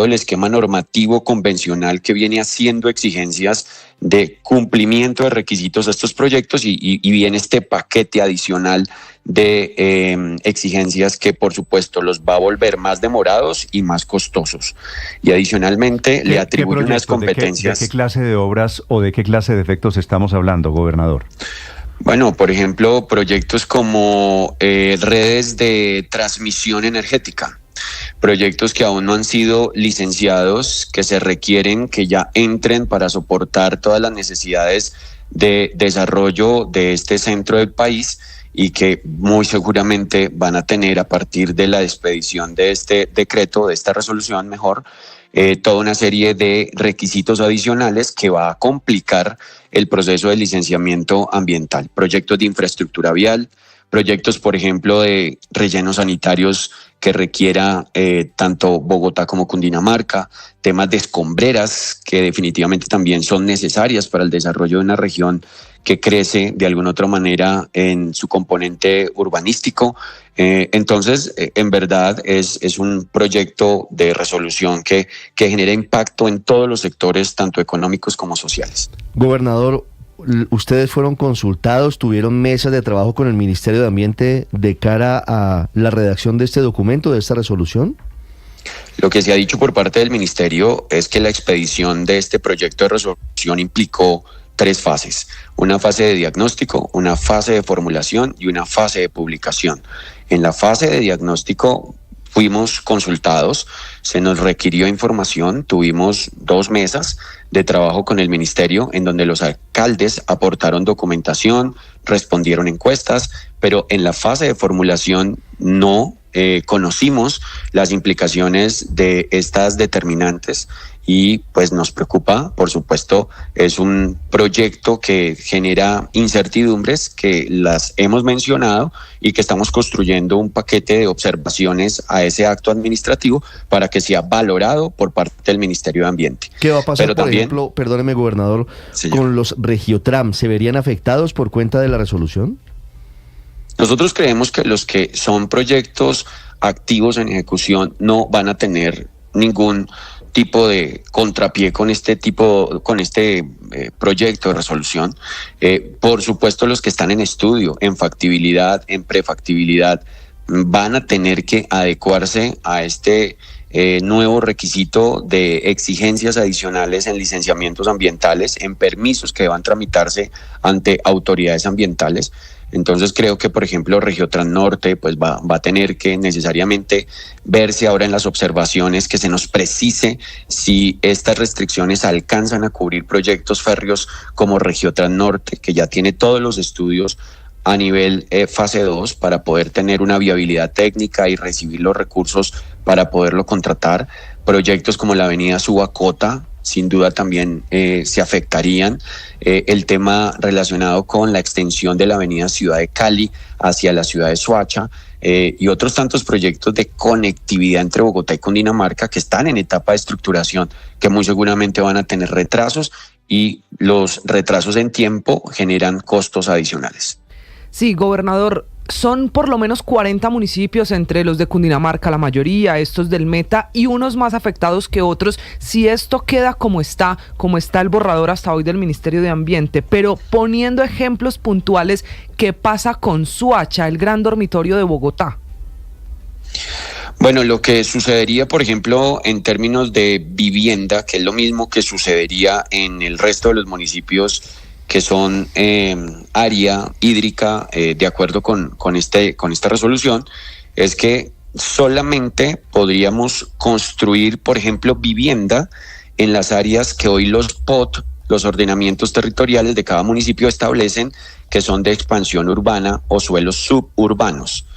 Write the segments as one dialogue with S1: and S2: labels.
S1: el esquema normativo convencional que viene haciendo exigencias de cumplimiento de requisitos a estos proyectos y viene este paquete adicional de exigencias que por supuesto los va a volver más demorados y más costosos. Y adicionalmente le atribuye unas competencias.
S2: ¿De qué clase de obras o de qué clase de efectos estamos hablando, gobernador?
S1: Bueno, por ejemplo, proyectos como redes de transmisión energética, proyectos que aún no han sido licenciados, que se requieren que ya entren para soportar todas las necesidades de desarrollo de este centro del país y que muy seguramente van a tener a partir de la expedición de este decreto, de esta resolución mejor, toda una serie de requisitos adicionales que va a complicar el proceso de licenciamiento ambiental. Proyectos de infraestructura vial, proyectos, por ejemplo, de rellenos sanitarios que requiera tanto Bogotá como Cundinamarca, temas de escombreras que definitivamente también son necesarias para el desarrollo de una región que crece de alguna otra manera en su componente urbanístico. Entonces, en verdad es un proyecto de resolución que genera impacto en todos los sectores, tanto económicos como sociales.
S3: Gobernador, ¿ustedes fueron consultados, tuvieron mesas de trabajo con el Ministerio de Ambiente de cara a la redacción de este documento, de esta resolución?
S1: Lo que se ha dicho por parte del Ministerio es que la expedición de este proyecto de resolución implicó 3 fases: una fase de diagnóstico, una fase de formulación y una fase de publicación. En la fase de diagnóstico fuimos consultados, se nos requirió información, tuvimos 2 mesas de trabajo con el ministerio en donde los alcaldes aportaron documentación, respondieron encuestas, pero en la fase de formulación no conocimos las implicaciones de estas determinantes y pues nos preocupa, por supuesto, es un proyecto que genera incertidumbres que las hemos mencionado y que estamos construyendo un paquete de observaciones a ese acto administrativo para que sea valorado por parte del Ministerio de Ambiente.
S3: ¿Qué va a pasar, por ejemplo, perdóneme, gobernador,
S1: señor,
S3: con los Regiotram? ¿Se verían afectados por cuenta de la resolución?
S1: Nosotros creemos que los que son proyectos activos en ejecución no van a tener ningún tipo de contrapié con este proyecto de resolución. Por supuesto, los que están en estudio, en factibilidad, en prefactibilidad, van a tener que adecuarse a este nuevo requisito de exigencias adicionales en licenciamientos ambientales, en permisos que deban tramitarse ante autoridades ambientales. Entonces creo que, por ejemplo, Regiotran Norte pues va a tener que necesariamente verse ahora en las observaciones, que se nos precise si estas restricciones alcanzan a cubrir proyectos férreos como Regiotran Norte, que ya tiene todos los estudios a nivel fase 2 para poder tener una viabilidad técnica y recibir los recursos para poderlo contratar. Proyectos como la avenida Subacota sin duda también se afectarían. El tema relacionado con la extensión de la avenida Ciudad de Cali hacia la ciudad de Soacha y otros tantos proyectos de conectividad entre Bogotá y Cundinamarca que están en etapa de estructuración, que muy seguramente van a tener retrasos y los retrasos en tiempo generan costos adicionales.
S4: Sí, gobernador, son por lo menos 40 municipios, entre los de Cundinamarca, la mayoría, estos del Meta, y unos más afectados que otros, si esto queda como está el borrador hasta hoy del Ministerio de Ambiente. Pero poniendo ejemplos puntuales, ¿qué pasa con Soacha, el gran dormitorio de Bogotá?
S1: Bueno, lo que sucedería, por ejemplo, en términos de vivienda, que es lo mismo que sucedería en el resto de los municipios que son área hídrica, de acuerdo con esta resolución, es que solamente podríamos construir, por ejemplo, vivienda en las áreas que hoy los POT, los ordenamientos territoriales de cada municipio, establecen que son de expansión urbana o suelos suburbanos.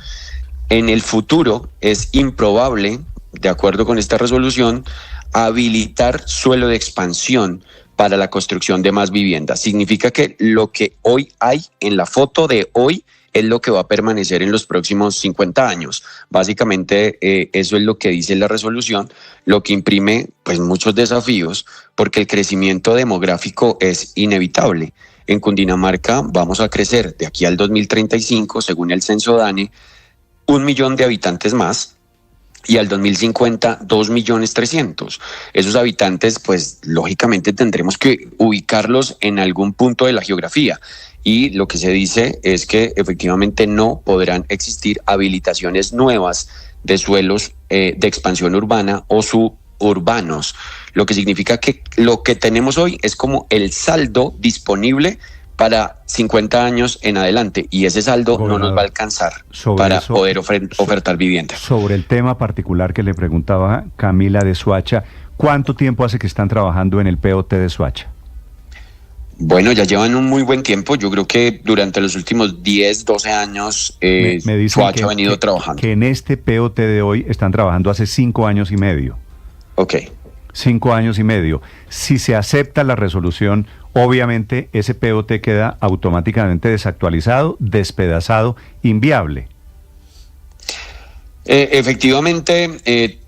S1: En el futuro es improbable, de acuerdo con esta resolución, habilitar suelo de expansión para la construcción de más viviendas. Significa que lo que hoy hay en la foto de hoy es lo que va a permanecer en los próximos 50 años. Básicamente eso es lo que dice la resolución, lo que imprime pues muchos desafíos porque el crecimiento demográfico es inevitable. En Cundinamarca vamos a crecer de aquí al 2035, según el censo DANE, 1 millón de habitantes más. y al 2050 2.300.000. Esos habitantes, pues lógicamente tendremos que ubicarlos en algún punto de la geografía, y lo que se dice es que efectivamente no podrán existir habilitaciones nuevas de suelos de expansión urbana o suburbanos, lo que significa que lo que tenemos hoy es como el saldo disponible para 50 años en adelante, y ese saldo no nos va a alcanzar para poder ofertar vivienda.
S2: Sobre el tema particular que le preguntaba Camila de Soacha, ¿cuánto tiempo hace que están trabajando en el POT de Soacha?
S1: Bueno, ya llevan un muy buen tiempo. Yo creo que durante los últimos 10, 12 años
S2: me
S1: Soacha ha venido trabajando.
S2: Que en este POT de hoy están trabajando hace 5 años y medio.
S1: Ok.
S2: 5 años y medio. Si se acepta la resolución, obviamente ese POT queda automáticamente desactualizado, despedazado, inviable.
S1: Efectivamente,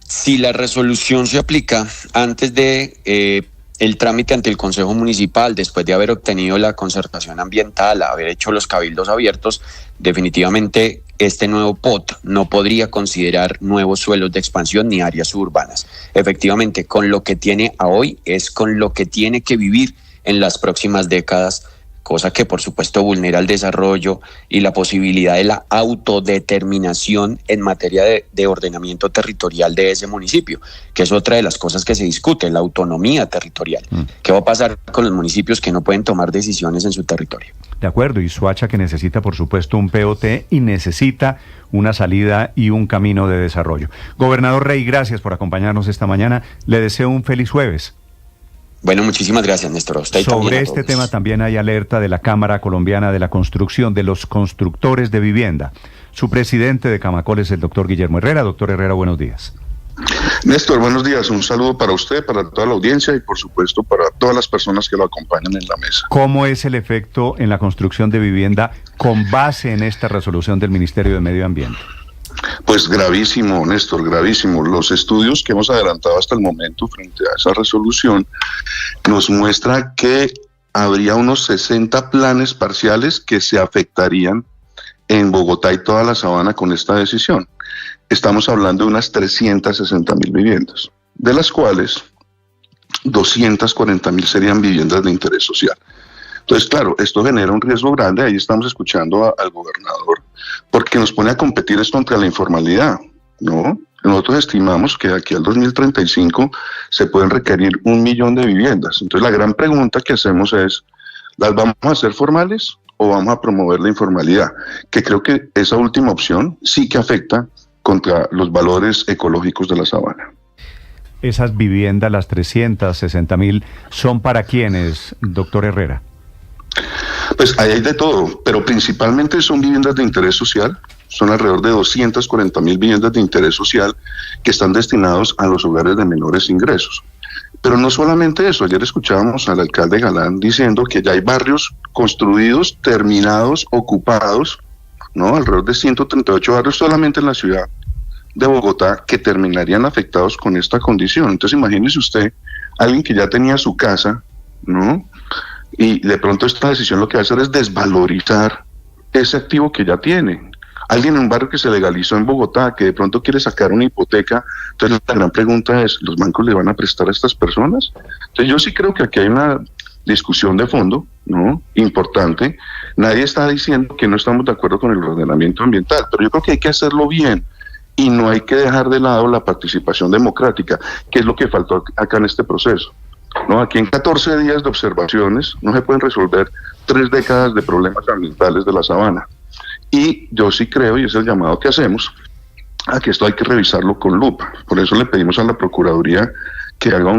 S1: si la resolución se aplica antes de el trámite ante el Consejo Municipal, después de haber obtenido la concertación ambiental, haber hecho los cabildos abiertos, definitivamente este nuevo POT no podría considerar nuevos suelos de expansión ni áreas suburbanas. Efectivamente, con lo que tiene a hoy es con lo que tiene que vivir en las próximas décadas, cosa que por supuesto vulnera el desarrollo y la posibilidad de la autodeterminación en materia de ordenamiento territorial de ese municipio, que es otra de las cosas que se discute, la autonomía territorial. ¿Qué va a pasar con los municipios que no pueden tomar decisiones en su territorio?
S2: De acuerdo, y Soacha, que necesita por supuesto un POT y necesita una salida y un camino de desarrollo. Gobernador Rey, gracias por acompañarnos esta mañana. Le deseo un feliz jueves.
S1: Bueno, muchísimas gracias, Néstor.
S2: Sobre este tema también hay alerta de la Cámara Colombiana de la Construcción, de los constructores de vivienda. Su presidente de Camacol es el doctor Guillermo Herrera. Doctor Herrera, buenos días.
S5: Néstor, buenos días. Un saludo para usted, para toda la audiencia y por supuesto para todas las personas que lo acompañan en la mesa.
S2: ¿Cómo es el efecto en la construcción de vivienda con base en esta resolución del Ministerio de Medio Ambiente?
S5: Pues gravísimo, Néstor, gravísimo. Los estudios que hemos adelantado hasta el momento frente a esa resolución nos muestra que habría unos 60 planes parciales que se afectarían en Bogotá y toda la sabana con esta decisión. Estamos hablando de unas 360.000 viviendas, de las cuales 240.000 serían viviendas de interés social. Entonces, claro, esto genera un riesgo grande. Ahí estamos escuchando al gobernador, porque nos pone a competir es contra la informalidad, ¿no? Nosotros estimamos que de aquí al 2035 se pueden requerir 1 millón de viviendas. Entonces, la gran pregunta que hacemos es, ¿las vamos a hacer formales o vamos a promover la informalidad? Que creo que esa última opción sí que afecta contra los valores ecológicos de la sabana.
S2: Esas viviendas, las 360.000, ¿son para quiénes, doctor Herrera?
S5: Pues ahí hay de todo, pero principalmente son viviendas de interés social. Son alrededor de 240.000 viviendas de interés social que están destinados a los hogares de menores ingresos. Pero no solamente eso, ayer escuchábamos al alcalde Galán diciendo que ya hay barrios construidos, terminados, ocupados, ¿no? Alrededor de 138 barrios solamente en la ciudad de Bogotá que terminarían afectados con esta condición. Entonces imagínese usted, alguien que ya tenía su casa, ¿no? Y de pronto esta decisión lo que va a hacer es desvalorizar ese activo que ya tiene. Alguien en un barrio que se legalizó en Bogotá, que de pronto quiere sacar una hipoteca, entonces la gran pregunta es, ¿los bancos le van a prestar a estas personas? Entonces yo sí creo que aquí hay una discusión de fondo, ¿no? Importante. Nadie está diciendo que no estamos de acuerdo con el ordenamiento ambiental, pero yo creo que hay que hacerlo bien y no hay que dejar de lado la participación democrática, que es lo que faltó acá en este proceso. No, aquí en 14 días de observaciones no se pueden resolver 3 décadas de problemas ambientales de la sabana. Y yo sí creo, y es el llamado que hacemos, a que esto hay que revisarlo con lupa. Por eso le pedimos a la Procuraduría que haga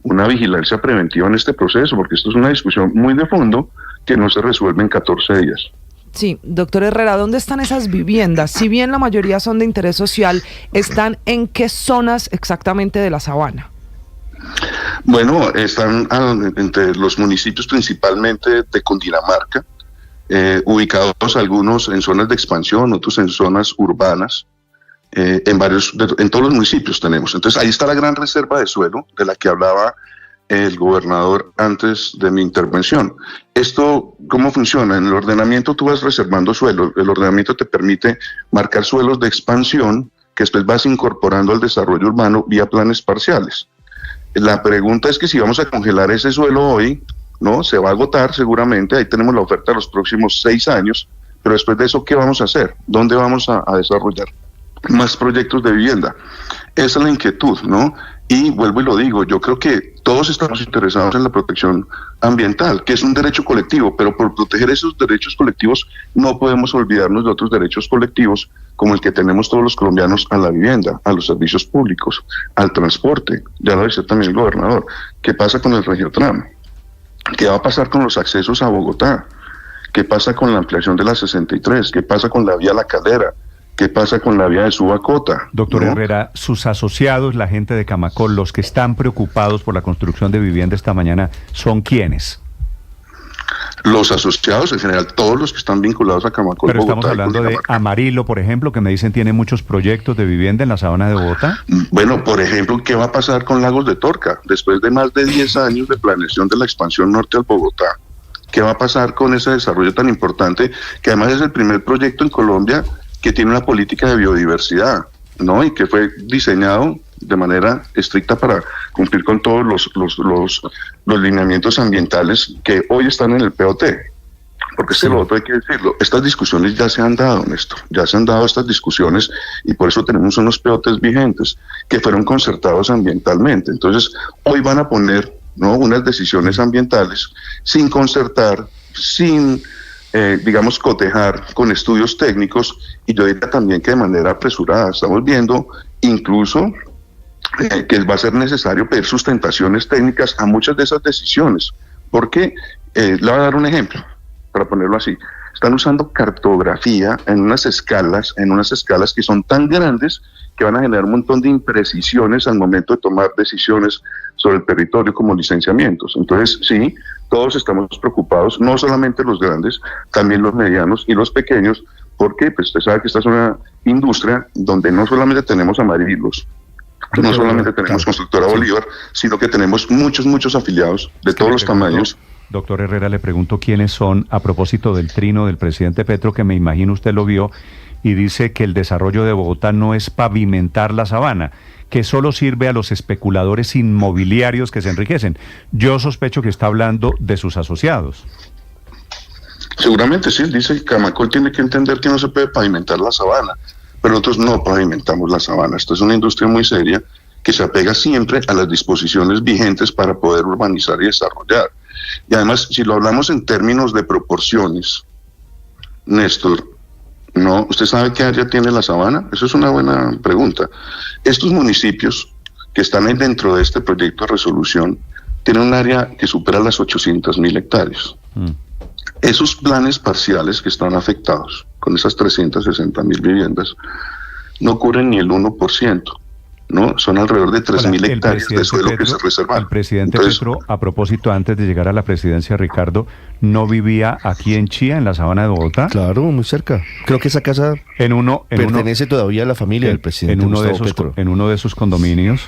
S5: una vigilancia preventiva en este proceso, porque esto es una discusión muy de fondo que no se resuelve en 14 días.
S4: Sí, doctor Herrera, ¿dónde están esas viviendas? Si bien la mayoría son de interés social, ¿están en qué zonas exactamente de la sabana?
S5: Bueno, están entre los municipios principalmente de Cundinamarca, ubicados algunos en zonas de expansión, otros en zonas urbanas, en todos los municipios tenemos. Entonces ahí está la gran reserva de suelo de la que hablaba el gobernador antes de mi intervención. Esto, ¿cómo funciona? En el ordenamiento tú vas reservando suelo. El ordenamiento te permite marcar suelos de expansión que después vas incorporando al desarrollo urbano vía planes parciales. La pregunta es que si vamos a congelar ese suelo hoy, ¿no? Se va a agotar seguramente, ahí tenemos la oferta de los próximos 6 años, pero después de eso, ¿qué vamos a hacer? ¿Dónde vamos a desarrollar más proyectos de vivienda? Esa es la inquietud, ¿no? Y vuelvo y lo digo, yo creo que todos estamos interesados en la protección ambiental, que es un derecho colectivo, pero por proteger esos derechos colectivos no podemos olvidarnos de otros derechos colectivos, como el que tenemos todos los colombianos a la vivienda, a los servicios públicos, al transporte. Ya lo decía también el gobernador. ¿Qué pasa con el Regiotram? ¿Qué va a pasar con los accesos a Bogotá? ¿Qué pasa con la ampliación de la 63? ¿Qué pasa con la vía La Calera? ¿Qué pasa con la vía de Subacota?
S2: Doctor
S5: ¿no?
S2: Herrera, sus asociados, la gente de Camacol, los que están preocupados por la construcción de vivienda esta mañana, ¿son quiénes?
S5: Los asociados, en general, todos los que están vinculados a Camacol,
S2: Pero
S5: Bogotá,
S2: estamos hablando de Amarillo, por ejemplo, que me dicen tiene muchos proyectos de vivienda en la sabana de Bogotá.
S5: Bueno, por ejemplo, ¿qué va a pasar con Lagos de Torca? Después de más de 10 años de planeación de la expansión norte al Bogotá, ¿qué va a pasar con ese desarrollo tan importante, que además es el primer proyecto en Colombia que tiene una política de biodiversidad, ¿no? Y que fue diseñado de manera estricta para cumplir con todos los lineamientos ambientales que hoy están en el POT. Porque es que lo otro hay que decirlo, estas discusiones ya se han dado, Néstor, ya se han dado estas discusiones y por eso tenemos unos POTs vigentes que fueron concertados ambientalmente. Entonces, hoy van a poner, ¿no?, unas decisiones ambientales sin concertar, sin digamos, cotejar con estudios técnicos, y yo diría también que de manera apresurada. Estamos viendo incluso que va a ser necesario pedir sustentaciones técnicas a muchas de esas decisiones, porque le voy a dar un ejemplo, para ponerlo así. Están usando cartografía en unas escalas que son tan grandes que van a generar un montón de imprecisiones al momento de tomar decisiones sobre el territorio como licenciamientos. Entonces, sí, todos estamos preocupados, no solamente los grandes, también los medianos y los pequeños, porque pues, usted sabe que esta es una industria donde no solamente tenemos Amarillos, no solamente tenemos Constructora Bolívar, sino que tenemos muchos afiliados de todos los tamaños.
S2: Doctor Herrera, le pregunto quiénes son, a propósito del trino del presidente Petro, que me imagino usted lo vio, y dice que el desarrollo de Bogotá no es pavimentar la sabana, que solo sirve a los especuladores inmobiliarios que se enriquecen. Yo sospecho que está hablando de sus asociados.
S5: Seguramente sí, dice que Camacol tiene que entender que no se puede pavimentar la sabana, pero nosotros no pavimentamos la sabana. Esto es una industria muy seria que se apega siempre a las disposiciones vigentes para poder urbanizar y desarrollar. Y además, si lo hablamos en términos de proporciones, Néstor, ¿no? ¿Usted sabe qué área tiene la sabana? Eso es una buena pregunta. Estos municipios que están ahí dentro de este proyecto de resolución tienen un área que supera las 800.000 hectáreas. Esos planes parciales que están afectados con esas 360.000 viviendas no cubren ni el 1%. ¿No? Son alrededor de 3.000 hectáreas de suelo que se reservan.
S2: El presidente Petro, a propósito, antes de llegar a la presidencia, Ricardo, ¿no vivía aquí en Chía, en la sabana de Bogotá?
S3: Claro, muy cerca. Creo que esa casa pertenece todavía a la familia del presidente Petro.
S2: En uno de esos condominios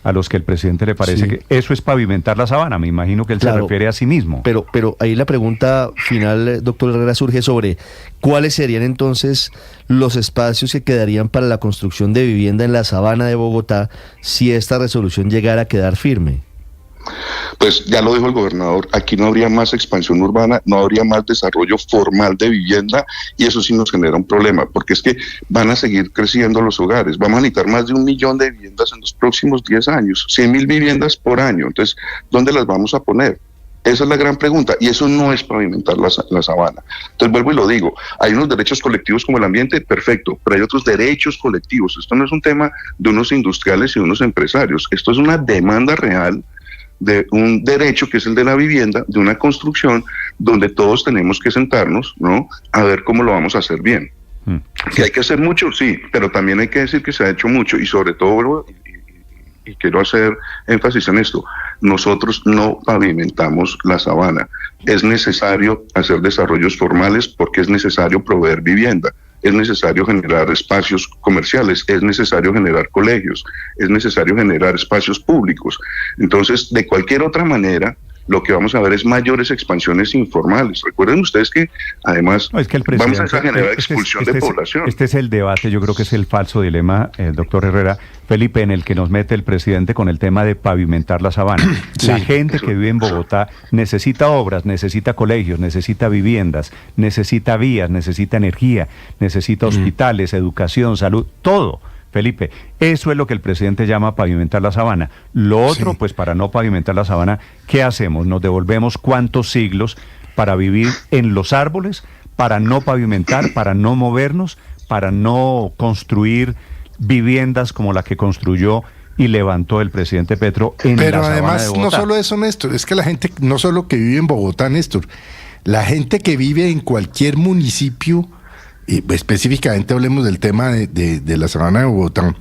S2: a los que el presidente le parece que eso es pavimentar la sabana. Me imagino que él se refiere a sí mismo.
S3: Pero ahí la pregunta final, doctor Herrera, surge sobre cuáles serían entonces los espacios que quedarían para la construcción de vivienda en la sabana de Bogotá si esta resolución llegara a quedar firme.
S5: Pues ya lo dijo el gobernador, aquí no habría más expansión urbana, no habría más desarrollo formal de vivienda, y eso sí nos genera un problema, porque es que van a seguir creciendo los hogares, vamos a necesitar más de 1 millón de viviendas en los próximos 10 años, 100.000 viviendas por año. Entonces, ¿dónde las vamos a poner? Esa es la gran pregunta, y eso no es pavimentar la sabana. Entonces vuelvo y lo digo, hay unos derechos colectivos como el ambiente, perfecto, pero hay otros derechos colectivos. Esto no es un tema de unos industriales y unos empresarios, esto es una demanda real de un derecho que es el de la vivienda, de una construcción donde todos tenemos que sentarnos, ¿no?, a ver cómo lo vamos a hacer bien. Que hay que hacer mucho, sí, pero también hay que decir que se ha hecho mucho, y sobre todo, y quiero hacer énfasis en esto, nosotros no pavimentamos la sabana. Es necesario hacer desarrollos formales porque es necesario proveer vivienda, es necesario generar espacios comerciales, es necesario generar colegios, es necesario generar espacios públicos. Entonces, de cualquier otra manera, lo que vamos a ver es mayores expansiones informales. Recuerden ustedes que además
S2: no, es que
S5: vamos a generar expulsión de población.
S2: Este es el debate, yo creo que es el falso dilema, doctor Herrera, Felipe, en el que nos mete el presidente con el tema de pavimentar la sabana. Sí, la gente que vive en Bogotá necesita obras, necesita colegios, necesita viviendas, necesita vías, necesita energía, necesita hospitales, educación, salud, todo. Felipe, eso es lo que el presidente llama pavimentar la sabana. Lo otro, pues para no pavimentar la sabana, ¿qué hacemos? ¿Nos devolvemos cuántos siglos para vivir en los árboles, para no pavimentar, para no movernos, para no construir viviendas como la que construyó y levantó el presidente Petro en la sabana de Bogotá?
S6: Pero además, no solo eso, Néstor, es que la gente, no solo que vive en Bogotá, Néstor, la gente que vive en cualquier municipio, específicamente hablemos del tema de la sabana de Bogotá,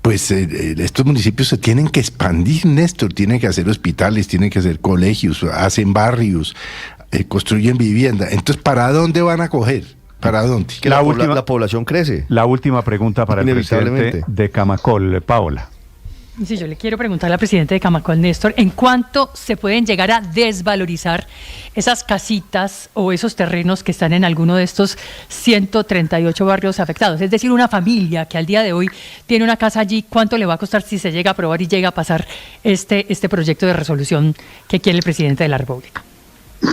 S6: pues estos municipios se tienen que expandir, Néstor, tienen que hacer hospitales, tienen que hacer colegios, hacen barrios, construyen vivienda. Entonces, ¿para dónde van a coger? ¿Para dónde?
S3: Que la población crece.
S2: La última pregunta para el presidente de Camacol, Paola.
S7: Sí, yo le quiero preguntar al presidente de Camacol, Néstor, ¿en cuánto se pueden llegar a desvalorizar esas casitas o esos terrenos que están en alguno de estos 138 barrios afectados? Es decir, una familia que al día de hoy tiene una casa allí, ¿cuánto le va a costar si se llega a aprobar y llega a pasar este proyecto de resolución que quiere el presidente de la República?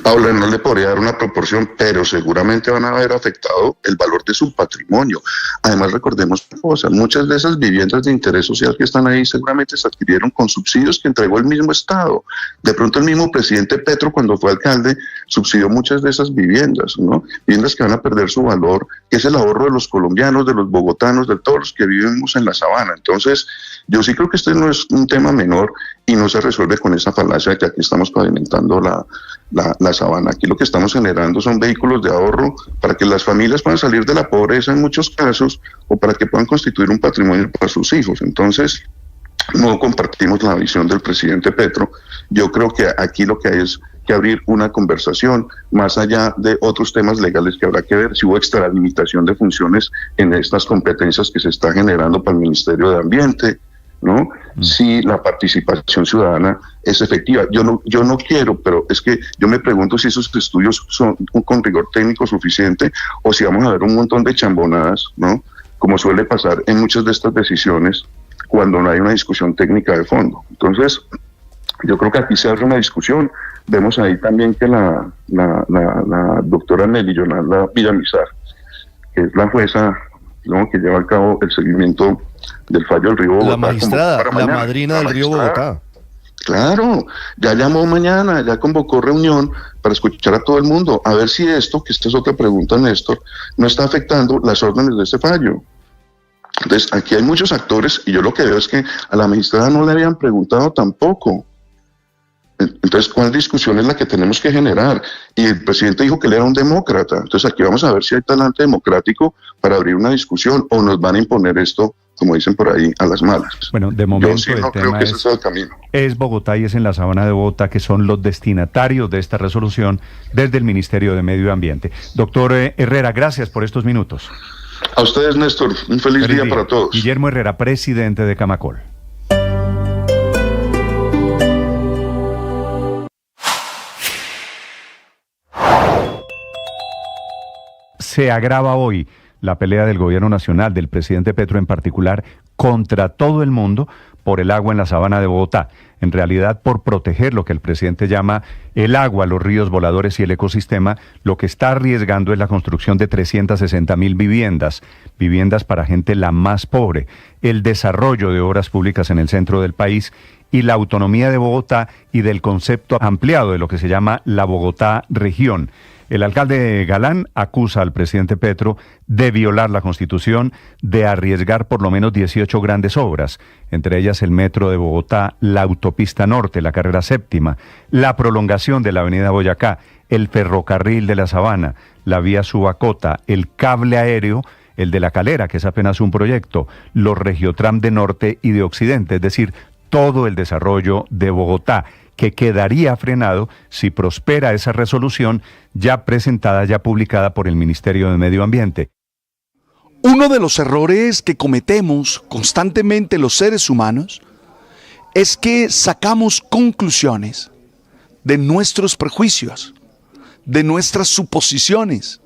S5: Paula, no le podría dar una proporción, pero seguramente van a haber afectado el valor de su patrimonio. Además, recordemos una cosa, muchas de esas viviendas de interés social que están ahí seguramente se adquirieron con subsidios que entregó el mismo Estado. De pronto el mismo presidente Petro, cuando fue alcalde, subsidió muchas de esas viviendas, ¿no? Viviendas que van a perder su valor, que es el ahorro de los colombianos, de los bogotanos, de todos los que vivimos en la sabana. Entonces, yo sí creo que este no es un tema menor y no se resuelve con esa falacia de que aquí estamos pavimentando la sabana. Aquí lo que estamos generando son vehículos de ahorro para que las familias puedan salir de la pobreza en muchos casos o para que puedan constituir un patrimonio para sus hijos. Entonces, no compartimos la visión del presidente Petro. Yo creo que aquí lo que hay es que abrir una conversación más allá de otros temas legales que habrá que ver, si hubo extralimitación de funciones en estas competencias que se está generando para el Ministerio de Ambiente, ¿no? Si la participación ciudadana es efectiva. Yo no quiero, pero es que yo me pregunto si esos estudios son con rigor técnico suficiente o si vamos a ver un montón de chambonadas, ¿no? Como suele pasar en muchas de estas decisiones cuando no hay una discusión técnica de fondo. Entonces, yo creo que aquí se abre una discusión. Vemos ahí también que la doctora Nelly Yolanda Villamizar, que es la jueza, ¿no?, que lleva a cabo el seguimiento del fallo del río Bogotá.
S3: La magistrada, la madrina del río Bogotá.
S5: Claro, ya llamó mañana, ya convocó reunión para escuchar a todo el mundo, a ver si esto, que esta es otra pregunta, Néstor, no está afectando las órdenes de este fallo. Entonces, aquí hay muchos actores y yo lo que veo es que a la magistrada no le habían preguntado tampoco. Entonces, ¿cuál discusión es la que tenemos que generar? Y el presidente dijo que él era un demócrata. Entonces, aquí vamos a ver si hay talante democrático para abrir una discusión o nos van a imponer esto, como dicen por ahí, a las malas.
S2: Bueno, de momento
S5: yo sí no creo que ese sea el camino.
S2: Es Bogotá y es en la sabana de Bogotá que son los destinatarios de esta resolución desde el Ministerio de Medio Ambiente. Doctor Herrera, gracias por estos minutos.
S5: A ustedes, Néstor, un feliz día para todos.
S2: Guillermo Herrera, presidente de Camacol. Se agrava hoy la pelea del gobierno nacional, del presidente Petro en particular, contra todo el mundo por el agua en la sabana de Bogotá. En realidad, por proteger lo que el presidente llama el agua, los ríos voladores y el ecosistema, lo que está arriesgando es la construcción de 360.000 viviendas para gente la más pobre, el desarrollo de obras públicas en el centro del país y la autonomía de Bogotá y del concepto ampliado de lo que se llama la Bogotá región. El alcalde Galán acusa al presidente Petro de violar la Constitución, de arriesgar por lo menos 18 grandes obras, entre ellas el metro de Bogotá, la autopista norte, la carrera séptima, la prolongación de la avenida Boyacá, el ferrocarril de la Sabana, la vía Subacota, el cable aéreo, el de la Calera, que es apenas un proyecto, los Regiotram de norte y de occidente, es decir, todo el desarrollo de Bogotá, que quedaría frenado si prospera esa resolución ya presentada, ya publicada por el Ministerio de Medio Ambiente.
S8: Uno de los errores que cometemos constantemente los seres humanos es que sacamos conclusiones de nuestros prejuicios, de nuestras suposiciones,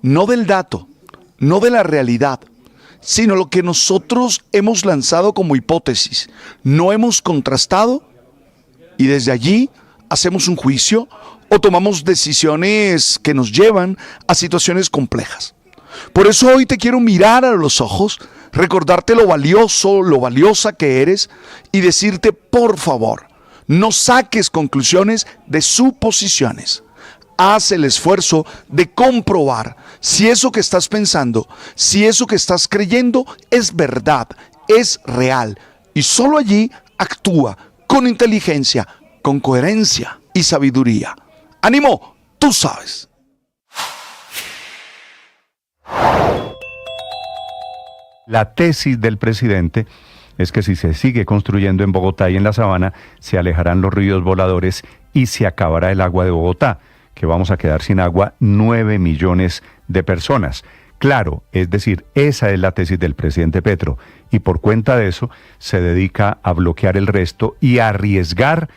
S8: no del dato, no de la realidad, sino lo que nosotros hemos lanzado como hipótesis, no hemos contrastado y desde allí hacemos un juicio o tomamos decisiones que nos llevan a situaciones complejas. Por eso hoy te quiero mirar a los ojos, recordarte lo valioso, lo valiosa que eres y decirte, por favor, no saques conclusiones de suposiciones. Haz el esfuerzo de comprobar si eso que estás pensando, si eso que estás creyendo es verdad, es real. Y solo allí actúa con inteligencia, con coherencia y sabiduría. ¡Ánimo! Tú sabes.
S2: La tesis del presidente es que si se sigue construyendo en Bogotá y en la Sabana, se alejarán los ríos voladores y se acabará el agua de Bogotá, que vamos a quedar sin agua 9 millones de personas. Claro, es decir, esa es la tesis del presidente Petro, y por cuenta de eso se dedica a bloquear el resto y a arriesgar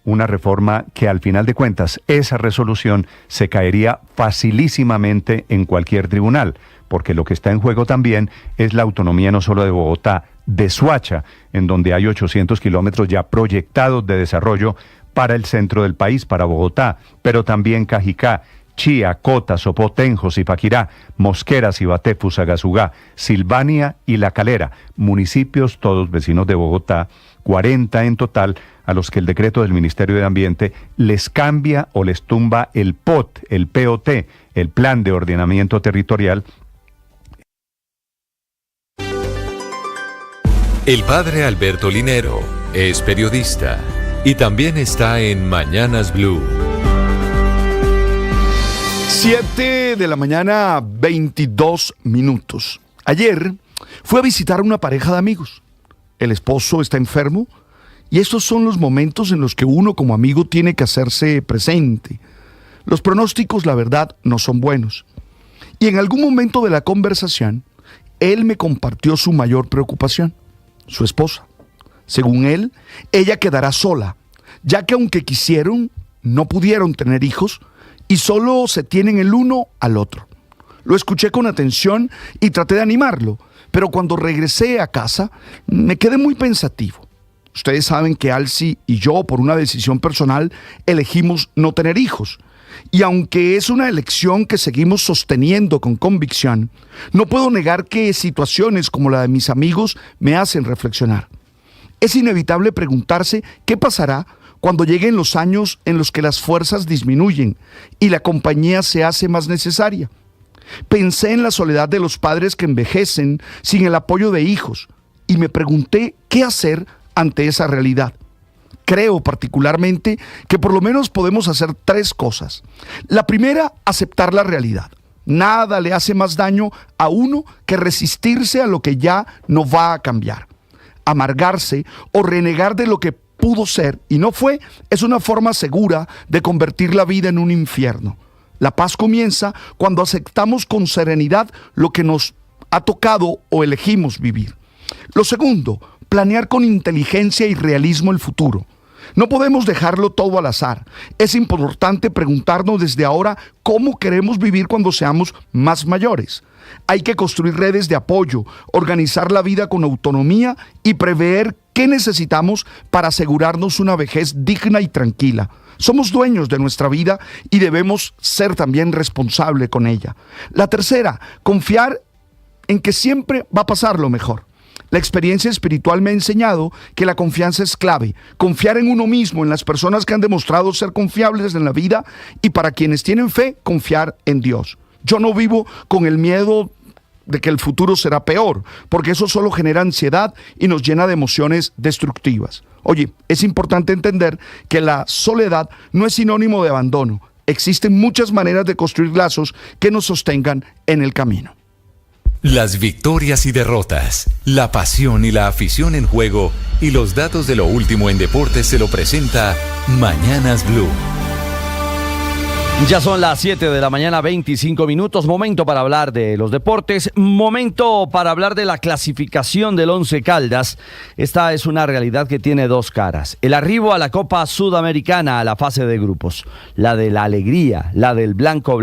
S2: una reforma que al final de cuentas esa resolución se caería facilísimamente en cualquier tribunal, porque lo que está en juego también es la autonomía no solo de Bogotá, de Soacha, en donde hay 800 kilómetros ya proyectados de desarrollo para el centro del país, para Bogotá, pero también Cajicá, Chía, Cota, Sopó, Zipaquirá, Mosquera, Cibaté, Fusagasugá, Silvania y La Calera, municipios todos vecinos de Bogotá, 40 en total, a los que el decreto del Ministerio de Ambiente les cambia o les tumba el POT, el POT, el Plan de Ordenamiento Territorial.
S9: El padre Alberto Linero es periodista y también está en Mañanas Blue.
S8: 7 de la mañana, 22 minutos. Ayer fui a visitar a una pareja de amigos. El esposo está enfermo y estos son los momentos en los que uno como amigo tiene que hacerse presente. Los pronósticos, la verdad, no son buenos. Y en algún momento de la conversación, él me compartió su mayor preocupación, su esposa. Según él, ella quedará sola, ya que aunque quisieron, no pudieron tener hijos y solo se tienen el uno al otro. Lo escuché con atención y traté de animarlo, pero cuando regresé a casa me quedé muy pensativo. Ustedes saben que Alci y yo, por una decisión personal, elegimos no tener hijos. Y aunque es una elección que seguimos sosteniendo con convicción, no puedo negar que situaciones como la de mis amigos me hacen reflexionar. Es inevitable preguntarse qué pasará cuando lleguen los años en los que las fuerzas disminuyen y la compañía se hace más necesaria. Pensé en la soledad de los padres que envejecen sin el apoyo de hijos y me pregunté qué hacer ante esa realidad. Creo particularmente que por lo menos podemos hacer 3 cosas. La primera, aceptar la realidad. Nada le hace más daño a uno que resistirse a lo que ya no va a cambiar. Amargarse o renegar de lo que pudo ser y no fue es una forma segura de convertir la vida en un infierno. La paz comienza cuando aceptamos con serenidad lo que nos ha tocado o elegimos vivir. Lo segundo, planear con inteligencia y realismo el futuro. No podemos dejarlo todo al azar. Es importante preguntarnos desde ahora cómo queremos vivir cuando seamos más mayores. Hay que construir redes de apoyo, organizar la vida con autonomía y prever qué necesitamos para asegurarnos una vejez digna y tranquila. Somos dueños de nuestra vida y debemos ser también responsables con ella. La tercera, confiar en que siempre va a pasar lo mejor. La experiencia espiritual me ha enseñado que la confianza es clave. Confiar en uno mismo, en las personas que han demostrado ser confiables en la vida y para quienes tienen fe, confiar en Dios. Yo no vivo con el miedo de que el futuro será peor, porque eso solo genera ansiedad y nos llena de emociones destructivas. Oye, es importante entender que la soledad no es sinónimo de abandono. Existen muchas maneras de construir lazos que nos sostengan en el camino.
S9: Las victorias y derrotas, la pasión y la afición en juego y los datos de lo último en deportes se lo presenta Mañanas Blue.
S10: Ya son las 7 de la mañana, 25 minutos, momento para hablar de los deportes, momento para hablar de la clasificación del Once Caldas. Esta es una realidad que tiene dos caras. El arribo a la Copa Sudamericana, a la fase de grupos, la de la alegría, la del blanco,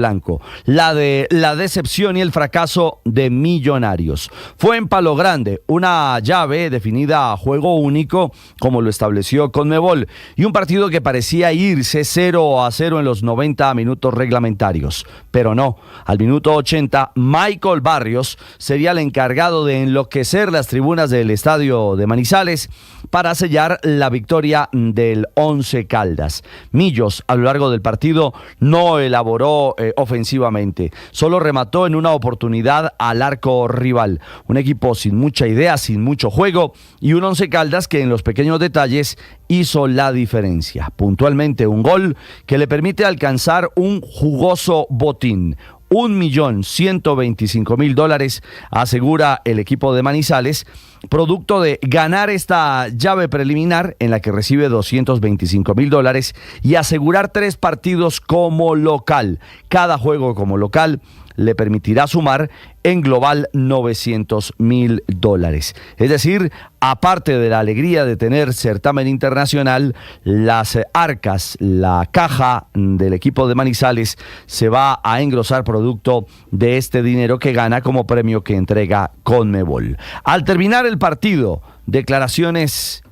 S10: la de la decepción y el fracaso de Millonarios. Fue en Palo Grande, una llave definida a juego único, como lo estableció Conmebol, y un partido que parecía irse 0-0 en los 90 minutos reglamentarios, pero no. Al minuto 80, Michael Barrios sería el encargado de enloquecer las tribunas del estadio de Manizales para sellar la victoria del Once Caldas. Millos, a lo largo del partido, no elaboró ofensivamente, solo remató en una oportunidad al arco rival. Un equipo sin mucha idea, sin mucho juego, y un Once Caldas que en los pequeños detalles hizo la diferencia. Puntualmente un gol que le permite alcanzar un jugoso botín. $1.125.000 asegura el equipo de Manizales, producto de ganar esta llave preliminar en la que recibe $225.000 y asegurar 3 partidos como local. Cada juego como local le permitirá sumar en global $900.000. Es decir, aparte de la alegría de tener certamen internacional, las arcas, la caja del equipo de Manizales se va a engrosar producto de este dinero que gana como premio que entrega Conmebol. Al terminar el partido, declaraciones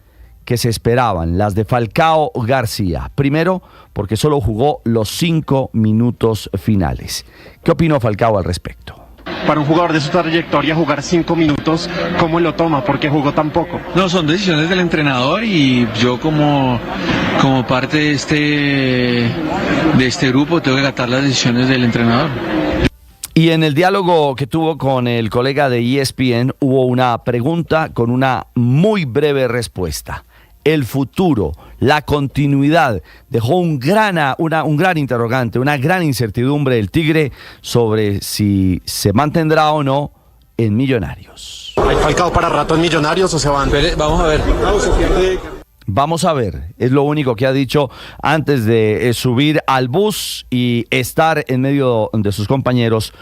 S10: que se esperaban, las de Falcao García. Primero, porque solo jugó los 5 minutos finales. ¿Qué opinó Falcao al respecto?
S11: Para un jugador de su trayectoria, jugar 5 minutos, ¿cómo lo toma? ¿Por qué jugó tan poco?
S12: No, son decisiones del entrenador y yo como parte de este grupo tengo que acatar las decisiones del entrenador.
S10: Y en el diálogo que tuvo con el colega de ESPN hubo una pregunta con una muy breve respuesta. El futuro, la continuidad, dejó un gran interrogante, una gran incertidumbre el Tigre sobre si se mantendrá o no en Millonarios.
S11: ¿Hay Falcao para rato en Millonarios o se van?
S12: Vamos a ver.
S10: Vamos a ver, es lo único que ha dicho antes de subir al bus y estar en medio de sus compañeros,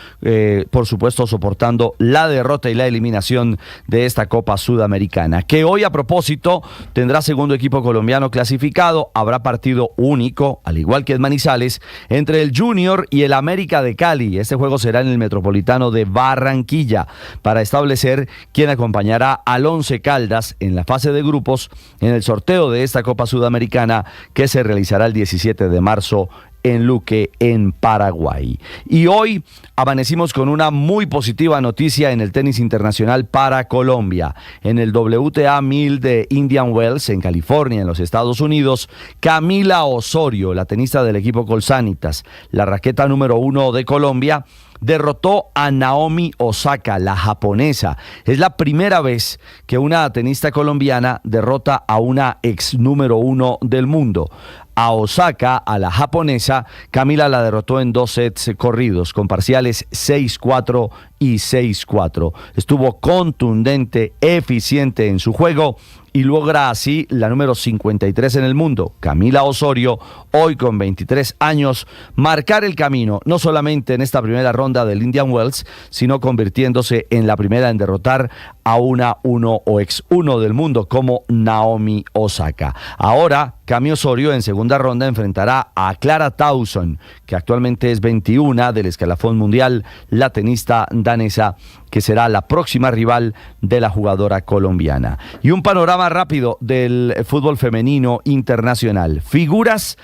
S10: por supuesto soportando la derrota y la eliminación de esta Copa Sudamericana, que hoy a propósito tendrá segundo equipo colombiano clasificado. Habrá partido único, al igual que en Manizales, entre el Junior y el América de Cali. Este juego será en el Metropolitano de Barranquilla para establecer quién acompañará al Once Caldas en la fase de grupos en el sorteo de esta Copa Sudamericana que se realizará el 17 de marzo en Luque, en Paraguay. Y hoy amanecimos con una muy positiva noticia en el tenis internacional para Colombia. En el WTA 1000 de Indian Wells, en California, en los Estados Unidos, Camila Osorio, la tenista del equipo Colsanitas, la raqueta número 1 de Colombia, derrotó a Naomi Osaka, la japonesa. Es la primera vez que una tenista colombiana derrota a una ex número 1 del mundo. A Osaka, a la japonesa, Camila la derrotó en 2 sets corridos, con parciales 6-4 y 6-4. Estuvo contundente, eficiente en su juego y logra así la número 53 en el mundo, Camila Osorio, hoy con 23 años, marcar el camino, no solamente en esta primera ronda del Indian Wells, sino convirtiéndose en la primera en derrotar a una 1 o ex 1 del mundo como Naomi Osaka. Ahora, Cami Osorio en segunda ronda enfrentará a Clara Tauson, que actualmente es 21 del escalafón mundial, la tenista danesa, que será la próxima rival de la jugadora colombiana. Y un panorama rápido del fútbol femenino internacional. Figuras,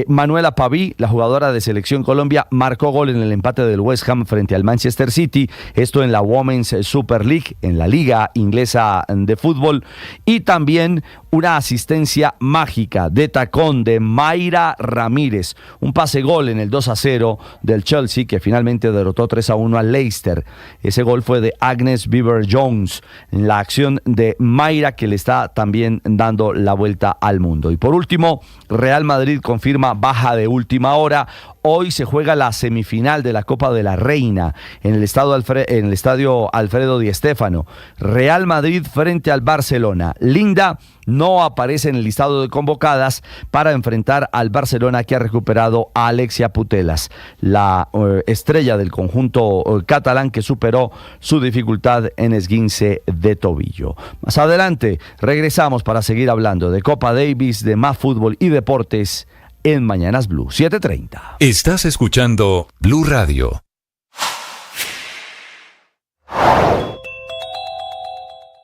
S10: Manuela Paví, la jugadora de Selección Colombia, marcó gol en el empate del West Ham frente al Manchester City, esto en la Women's Super League, en la Liga Inglesa de Fútbol, y también una asistencia mágica de tacón de Mayra Ramírez, un pase gol en el 2-0 del Chelsea, que finalmente derrotó 3-1 al Leicester. Ese gol fue de Agnes Beever-Jones, en la acción de Mayra, que le está también dando la vuelta al mundo. Y por último, Real Madrid confirma baja de última hora. Hoy se juega la semifinal de la Copa de la Reina en el estadio Alfredo Di Stéfano. Real Madrid frente al Barcelona. Linda no aparece en el listado de convocadas para enfrentar al Barcelona, que ha recuperado a Alexia Putellas, la estrella del conjunto catalán que superó su dificultad en esguince de tobillo. Más adelante regresamos para seguir hablando de Copa Davis, de más fútbol y deportes en Mañanas Blue, 7:30.
S9: Estás escuchando Blue Radio.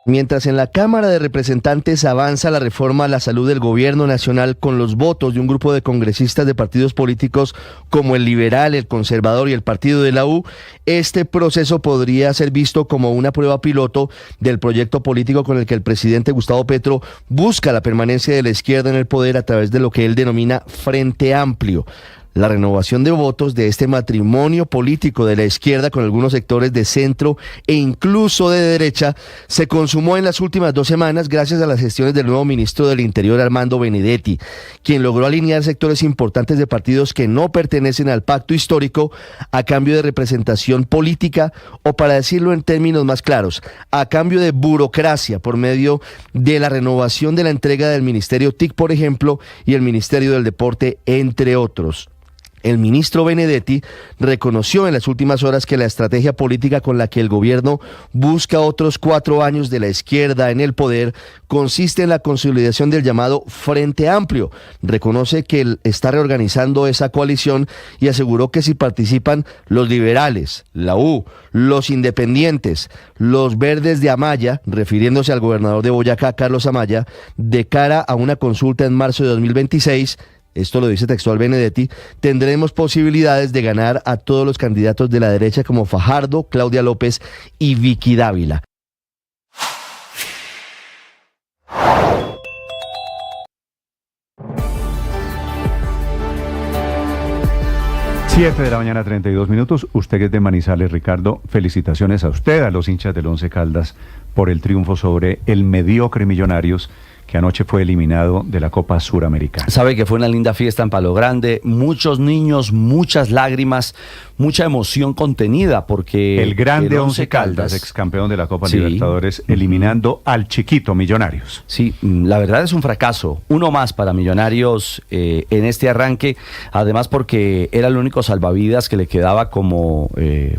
S3: Mientras en la Cámara de Representantes avanza la reforma a la salud del gobierno nacional con los votos de un grupo de congresistas de partidos políticos como el Liberal, el Conservador y el Partido de la U, este proceso podría ser visto como una prueba piloto del proyecto político con el que el presidente Gustavo Petro busca la permanencia de la izquierda en el poder a través de lo que él denomina Frente Amplio. La renovación de votos de este matrimonio político de la izquierda con algunos sectores de centro e incluso de derecha se consumó en las últimas 2 semanas gracias a las gestiones del nuevo ministro del Interior, Armando Benedetti, quien logró alinear sectores importantes de partidos que no pertenecen al pacto histórico a cambio de representación política, o para decirlo en términos más claros, a cambio de burocracia por medio de la renovación de la entrega del Ministerio TIC, por ejemplo, y el Ministerio del Deporte, entre otros. El ministro Benedetti reconoció en las últimas horas que la estrategia política con la que el gobierno busca otros 4 años de la izquierda en el poder consiste en la consolidación del llamado Frente Amplio. Reconoce que él está reorganizando esa coalición y aseguró que si participan los liberales, la U, los independientes, los verdes de Amaya, refiriéndose al gobernador de Boyacá, Carlos Amaya, de cara a una consulta en marzo de 2026, esto lo dice textual Benedetti, tendremos posibilidades de ganar a todos los candidatos de la derecha como Fajardo, Claudia López y Vicky Dávila.
S2: Siete de la mañana, 32 minutos. Usted que es de Manizales, Ricardo, felicitaciones a usted, a los hinchas del Once Caldas, por el triunfo sobre el mediocre Millonarios, que anoche fue eliminado de la Copa Suramericana.
S10: Sabe que fue una linda fiesta en Palo Grande, muchos niños, muchas lágrimas, mucha emoción contenida, porque
S2: el grande Once Caldas, ex campeón de la Copa Libertadores, eliminando al chiquito Millonarios.
S10: Sí, la verdad es un fracaso, uno más para Millonarios en este arranque, además porque era el único salvavidas que le quedaba como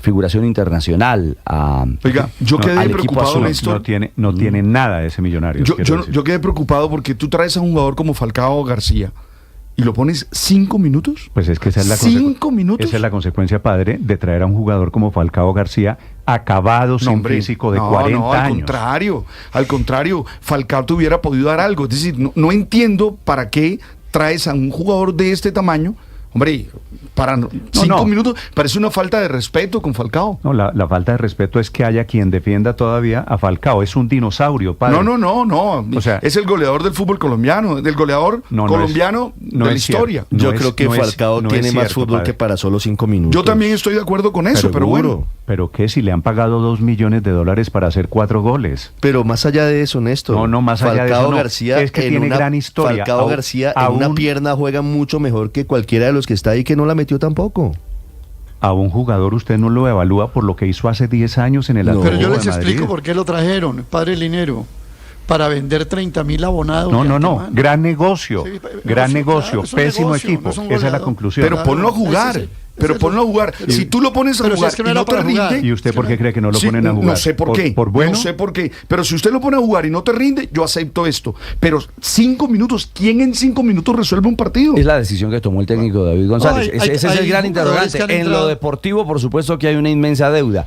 S10: figuración internacional a,
S8: Oiga, yo quedé preocupado, Néstor.
S2: No tiene nada de ese Millonarios.
S8: Yo quedé preocupado porque tú traes a un jugador como Falcao García y lo pones 5 minutos.
S2: Pues es que esa es la
S8: 5 minutos.
S2: Esa es la consecuencia, padre, de traer a un jugador como Falcao García acabado, sin físico, de 40 años.
S8: Al contrario, Falcao te hubiera podido dar algo. Es decir, no entiendo para qué traes a un jugador de este tamaño. Hombre, para 5 minutos parece una falta de respeto con Falcao.
S2: No, la falta de respeto es que haya quien defienda todavía a Falcao. Es un dinosaurio, padre.
S8: No. O sea, es el goleador del fútbol colombiano, del goleador colombiano de la historia.
S3: Yo creo que Falcao tiene más fútbol, padre, que para solo 5 minutos.
S8: Yo también estoy de acuerdo con eso, pero bueno.
S2: ¿Pero qué? Si le han pagado $2 millones para hacer 4 goles.
S3: Pero más allá de eso, Néstor.
S2: No, más allá de eso.
S3: Falcao García
S2: es que tiene gran historia.
S3: Falcao García en una pierna juega mucho mejor que cualquiera de los que está ahí, que no la metió tampoco.
S2: A un jugador usted no lo evalúa por lo que hizo hace 10 años en el Atlético de Madrid.
S13: Pero yo les explico por qué lo trajeron, padre Linero. Para vender 30.000 abonados.
S2: No. Gran negocio. Sí, gran negocio. Pésimo negocio, equipo. Esa es la conclusión.
S8: Pero ponlo a jugar. Ponlo a jugar. Si tú lo pones a jugar y no te rinde.
S2: ¿Y usted por qué cree que no lo ponen a jugar?
S8: No sé por qué.
S2: ¿Por bueno?
S8: No sé por qué. Pero si usted lo pone a jugar y no te rinde, yo acepto esto. Pero 5 minutos, ¿quién en 5 minutos resuelve un partido?
S10: Es la decisión que tomó el técnico David González. Ese es el gran interrogante. En lo deportivo, por supuesto que hay una inmensa deuda.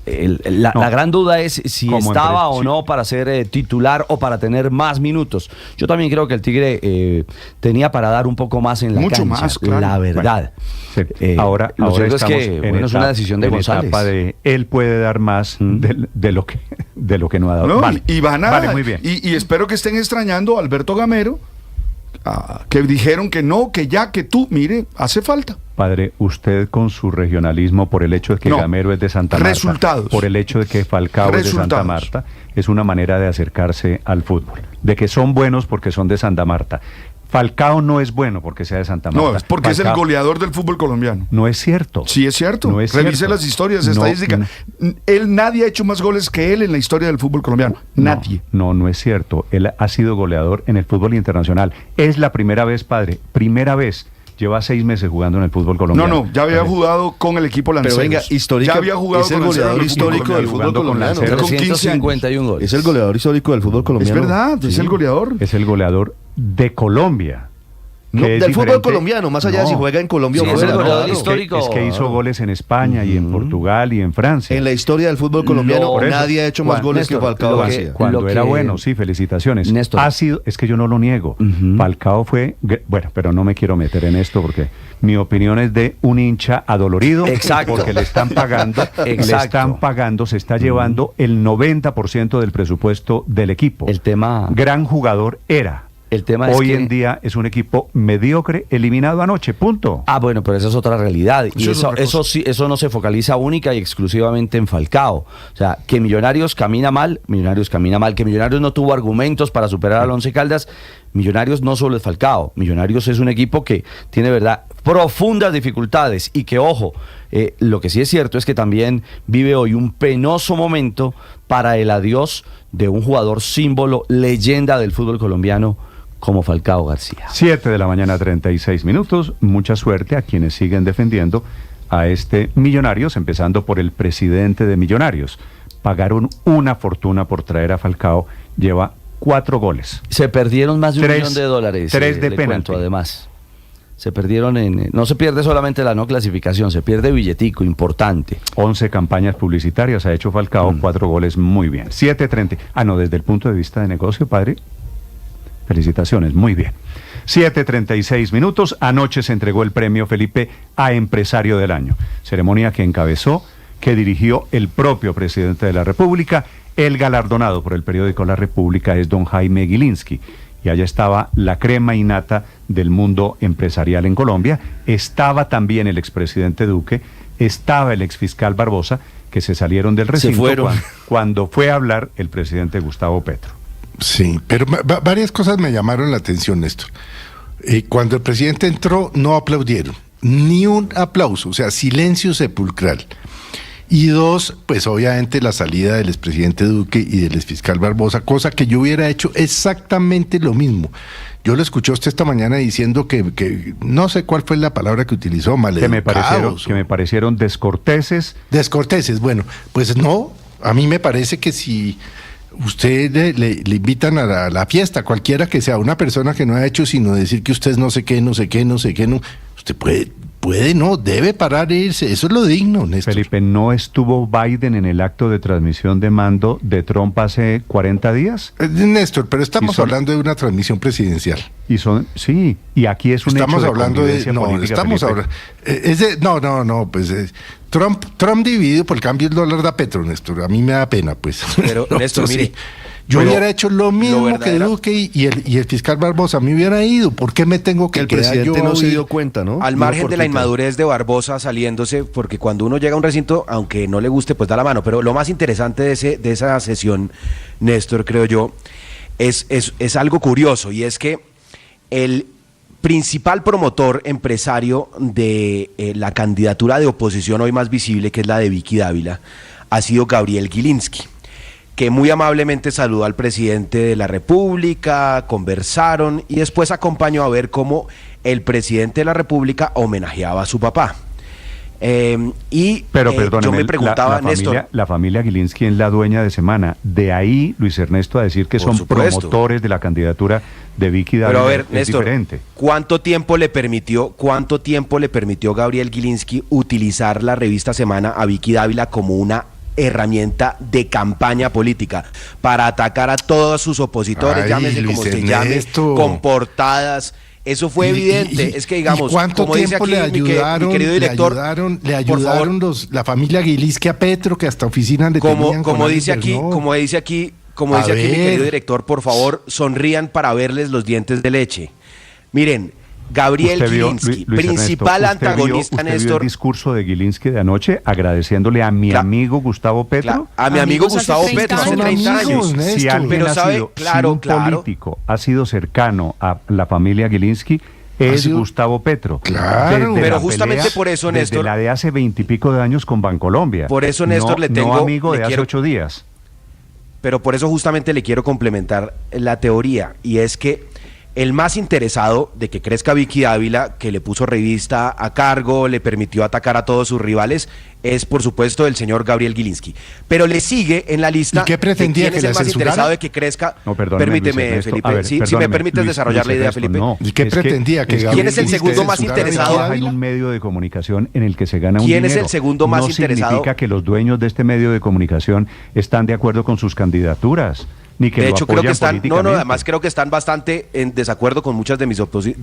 S10: La gran duda es si estaba o no para ser titular o para tener más minutos. Yo también creo que el Tigre tenía para dar un poco más en la cancha. Mucho más, claro. La verdad.
S2: Bueno. Ahora
S10: es que es una decisión de González.
S2: Etapa de él puede dar más de lo que no ha dado.
S8: Vale. Y van a muy bien. Y espero que estén extrañando a Alberto Gamero, que dijeron que no, que ya, que tú, mire, hace falta.
S2: Padre, usted con su regionalismo, por el hecho de que Gamero es de Santa Marta, por el hecho de que Falcao es de Santa Marta, es una manera de acercarse al fútbol, de que son buenos porque son de Santa Marta. Falcao no es bueno porque sea de Santa Marta.
S8: No, es porque es el goleador del fútbol colombiano.
S2: No es cierto.
S8: Sí, es cierto.
S2: No es
S8: Revise
S2: cierto.
S8: las historias, estadísticas. Nadie ha hecho más goles que él en la historia del fútbol colombiano. Nadie.
S2: No es cierto. Él ha sido goleador en el fútbol internacional. Es la primera vez, padre. Primera vez. Lleva 6 meses jugando en el fútbol colombiano.
S8: Ya había jugado con el equipo Lanceros.
S3: Pero venga, histórica,
S8: ya había jugado
S3: es el goleador histórico del fútbol colombiano.
S10: 351 goles.
S3: Es el goleador histórico del fútbol colombiano.
S8: Es verdad, es el goleador.
S2: Es el goleador de Colombia.
S3: No, del fútbol
S2: diferente.
S3: colombiano, más allá de si juega en Colombia o
S10: Sí,
S3: fuera.
S10: es el goleador
S3: Claro.
S10: histórico.
S2: Es que hizo goles en España y en Portugal y en Francia.
S3: En la historia del fútbol colombiano
S2: Por eso,
S3: nadie ha hecho más goles que Falcao García.
S2: Cuando era bueno, sí, felicitaciones.
S10: Néstor.
S2: Es que yo no lo niego. Falcao fue, bueno, pero no me quiero meter en esto porque mi opinión es de un hincha adolorido.
S10: Exacto.
S2: Porque le están pagando, se está llevando el 90% del presupuesto del equipo.
S10: El tema...
S2: Gran jugador era.
S10: El tema es
S2: Hoy
S10: que...
S2: en día es un equipo mediocre, eliminado anoche, punto.
S10: Ah, bueno, pero esa es otra realidad. Y
S8: Eso es
S10: eso sí, eso no se focaliza única y exclusivamente en Falcao. O sea, que Millonarios camina mal, que Millonarios no tuvo argumentos para superar al Once Caldas. Millonarios no solo es Falcao, Millonarios es un equipo que tiene, verdad, profundas dificultades y que, ojo, lo que sí es cierto es que también vive hoy un penoso momento para el adiós de un jugador símbolo, leyenda del fútbol colombiano, como Falcao García.
S2: 7:36 a.m. Mucha suerte a quienes siguen defendiendo a este Millonarios, empezando por el presidente de Millonarios. Pagaron una fortuna por traer a Falcao, lleva 4 goles.
S10: Se perdieron más de
S2: Tres-
S10: $1 millón.
S2: 3 de
S10: le
S2: penalti.
S10: cuento, además. Se perdieron no se pierde solamente la no clasificación, se pierde billetico importante.
S2: 11 campañas publicitarias ha hecho Falcao, 4 goles, muy bien. 7:30. Desde el punto de vista de negocio, padre, felicitaciones, muy bien. 7:36 a.m. Anoche se entregó el premio Felipe a Empresario del Año. Ceremonia que encabezó, que dirigió el propio presidente de la República. El galardonado por el periódico La República es don Jaime Gilinski. Y allá estaba la crema innata del mundo empresarial en Colombia. Estaba también el expresidente Duque, estaba el exfiscal Barbosa, que se salieron del recinto
S10: fueron.
S2: cuando fue a hablar el presidente Gustavo Petro.
S6: Sí, pero varias cosas me llamaron la atención, Néstor. Cuando el presidente entró, no aplaudieron, ni un aplauso, o sea, silencio sepulcral. Y 2, pues obviamente la salida del expresidente Duque y del exfiscal Barbosa, cosa que yo hubiera hecho exactamente lo mismo. Yo lo escuché a usted esta mañana diciendo que no sé cuál fue la palabra que utilizó, maleducados.
S2: Que me parecieron descorteses.
S6: Descorteses, bueno, pues no, a mí me parece que si usted le invitan a la fiesta, cualquiera que sea, una persona que no ha hecho sino decir que usted no sé qué, usted puede, no, debe parar e irse, eso es lo digno, Néstor.
S2: Felipe, ¿no estuvo Biden en el acto de transmisión de mando de Trump hace 40 días?
S6: Néstor, pero estamos hablando de una transmisión presidencial.
S2: Sí, y aquí es un
S6: estamos
S2: hecho de
S6: hablando
S2: convivencia política,
S6: Felipe. Trump dividido por el cambio del dólar da Petro, Néstor, a mí me da pena, pues.
S14: Pero, Néstor, mire,
S6: yo hubiera hecho lo mismo que Duque y el fiscal Barbosa, me hubiera ido. ¿Por qué me tengo que
S3: el
S6: quedar
S3: presidente
S6: yo
S3: no se
S6: hoy?
S3: dio cuenta, ¿no?
S14: al margen de la inmadurez de Barbosa saliéndose, porque cuando uno llega a un recinto, aunque no le guste, pues da la mano. Pero lo más interesante de esa sesión, Néstor, creo yo, es algo curioso, y es que el principal promotor empresario de la candidatura de oposición hoy más visible, que es la de Vicky Dávila, ha sido Gabriel Gilinski, que muy amablemente saludó al presidente de la República, conversaron y después acompañó a ver cómo el presidente de la República homenajeaba a su papá.
S2: Pero perdóneme,
S14: yo me preguntaba, Néstor,
S2: la familia Gilinski es la dueña de Semana. De ahí, Luis Ernesto, a decir que
S14: Por
S2: son
S14: supuesto.
S2: promotores de la candidatura de Vicky Dávila.
S14: pero a ver,
S2: es
S14: Néstor,
S2: diferente.
S14: ¿cuánto tiempo le permitió Gabriel Gilinski utilizar la revista Semana a Vicky Dávila como una herramienta de campaña política para atacar a todos sus opositores, llámese
S6: Luis
S14: como se llame,
S6: Ernesto.
S14: con portadas? Eso fue evidente. Es que, digamos,
S6: ¿y cuánto
S14: como dice
S6: tiempo
S14: aquí
S6: le ayudaron,
S14: mi querido director,
S6: le ayudaron la familia Gilinski a Petro, que hasta oficinas le tenían
S14: como
S6: con
S14: dice
S6: Alex
S14: aquí,
S6: Bernó?
S14: como dice aquí mi querido director, por favor, sonrían para verles los dientes de leche. Miren, Gabriel Gilinski, principal antagonista,
S2: ¿usted
S14: Néstor.
S2: vio el discurso de Gilinski de anoche agradeciéndole a mi amigo Gustavo Petro?
S14: A mi amigo Gustavo Petro hace 30 años.
S2: Si alguien si un político ha sido cercano a la familia Gilinski, es Gustavo Petro.
S6: Claro.
S14: Pero justamente por eso, Néstor.
S2: Desde la de hace 20 y pico de años con Bancolombia.
S14: Por eso, Néstor,
S2: no amigo de hace 8 días.
S14: Pero por eso justamente le quiero complementar la teoría, y es que el más interesado de que crezca Vicky Dávila, que le puso revista a cargo, le permitió atacar a todos sus rivales, es por supuesto el señor Gabriel Gilinski. Pero le sigue en la lista.
S6: ¿Y qué pretendía,
S14: quién es el más interesado de que crezca?
S2: No, perdóneme,
S14: permíteme, Felipe. Si me permites desarrollar la idea, Felipe.
S2: No.
S6: ¿Y qué pretendía?
S14: ¿Quién es el segundo más interesado?
S2: Trabaja en un medio de comunicación en el que se gana un
S14: ¿Quién
S2: dinero.
S14: es el segundo más interesado?
S2: No significa que los dueños de este medio de comunicación están de acuerdo con sus candidaturas. Ni que
S14: de
S2: lo
S14: hecho, creo que
S2: están,
S14: además creo que están bastante en desacuerdo con muchas de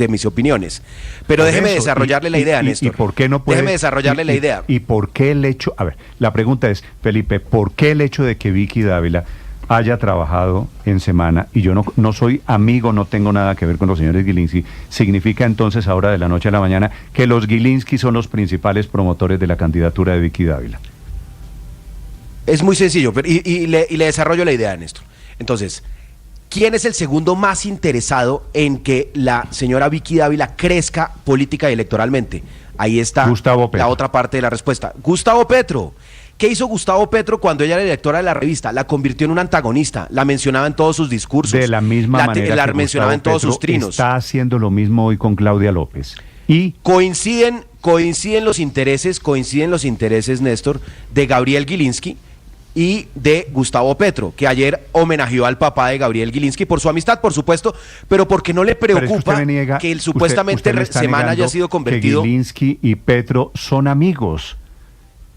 S14: mis opiniones. Pero déjeme desarrollarle la idea, Néstor.
S2: ¿Y por qué no puede?
S14: Déjeme desarrollarle la idea.
S2: ¿Y por qué el hecho? A ver, la pregunta es, Felipe, ¿por qué el hecho de que Vicky Dávila haya trabajado en Semana, y yo no soy amigo, no tengo nada que ver con los señores Gilinski, significa entonces ahora de la noche a la mañana que los Gilinski son los principales promotores de la candidatura de Vicky Dávila?
S14: Es muy sencillo, pero le desarrollo la idea, Néstor. Entonces, ¿quién es el segundo más interesado en que la señora Vicky Dávila crezca política y electoralmente? Ahí está la otra parte de la respuesta. Gustavo Petro. ¿Qué hizo Gustavo Petro cuando ella era directora de la revista? La convirtió en una antagonista, la mencionaba en todos sus discursos.
S2: De la misma manera
S14: la
S2: que
S14: mencionaba en todos
S2: Petro
S14: sus trinos.
S2: Está haciendo lo mismo hoy con Claudia López. Y
S14: coinciden los intereses, Néstor, de Gabriel Gilinski y de Gustavo Petro, que ayer homenajeó al papá de Gabriel Gilinski por su amistad, por supuesto, pero porque no le preocupa que el supuestamente Semana haya sido convertido.
S2: Que Gilinski y Petro son amigos.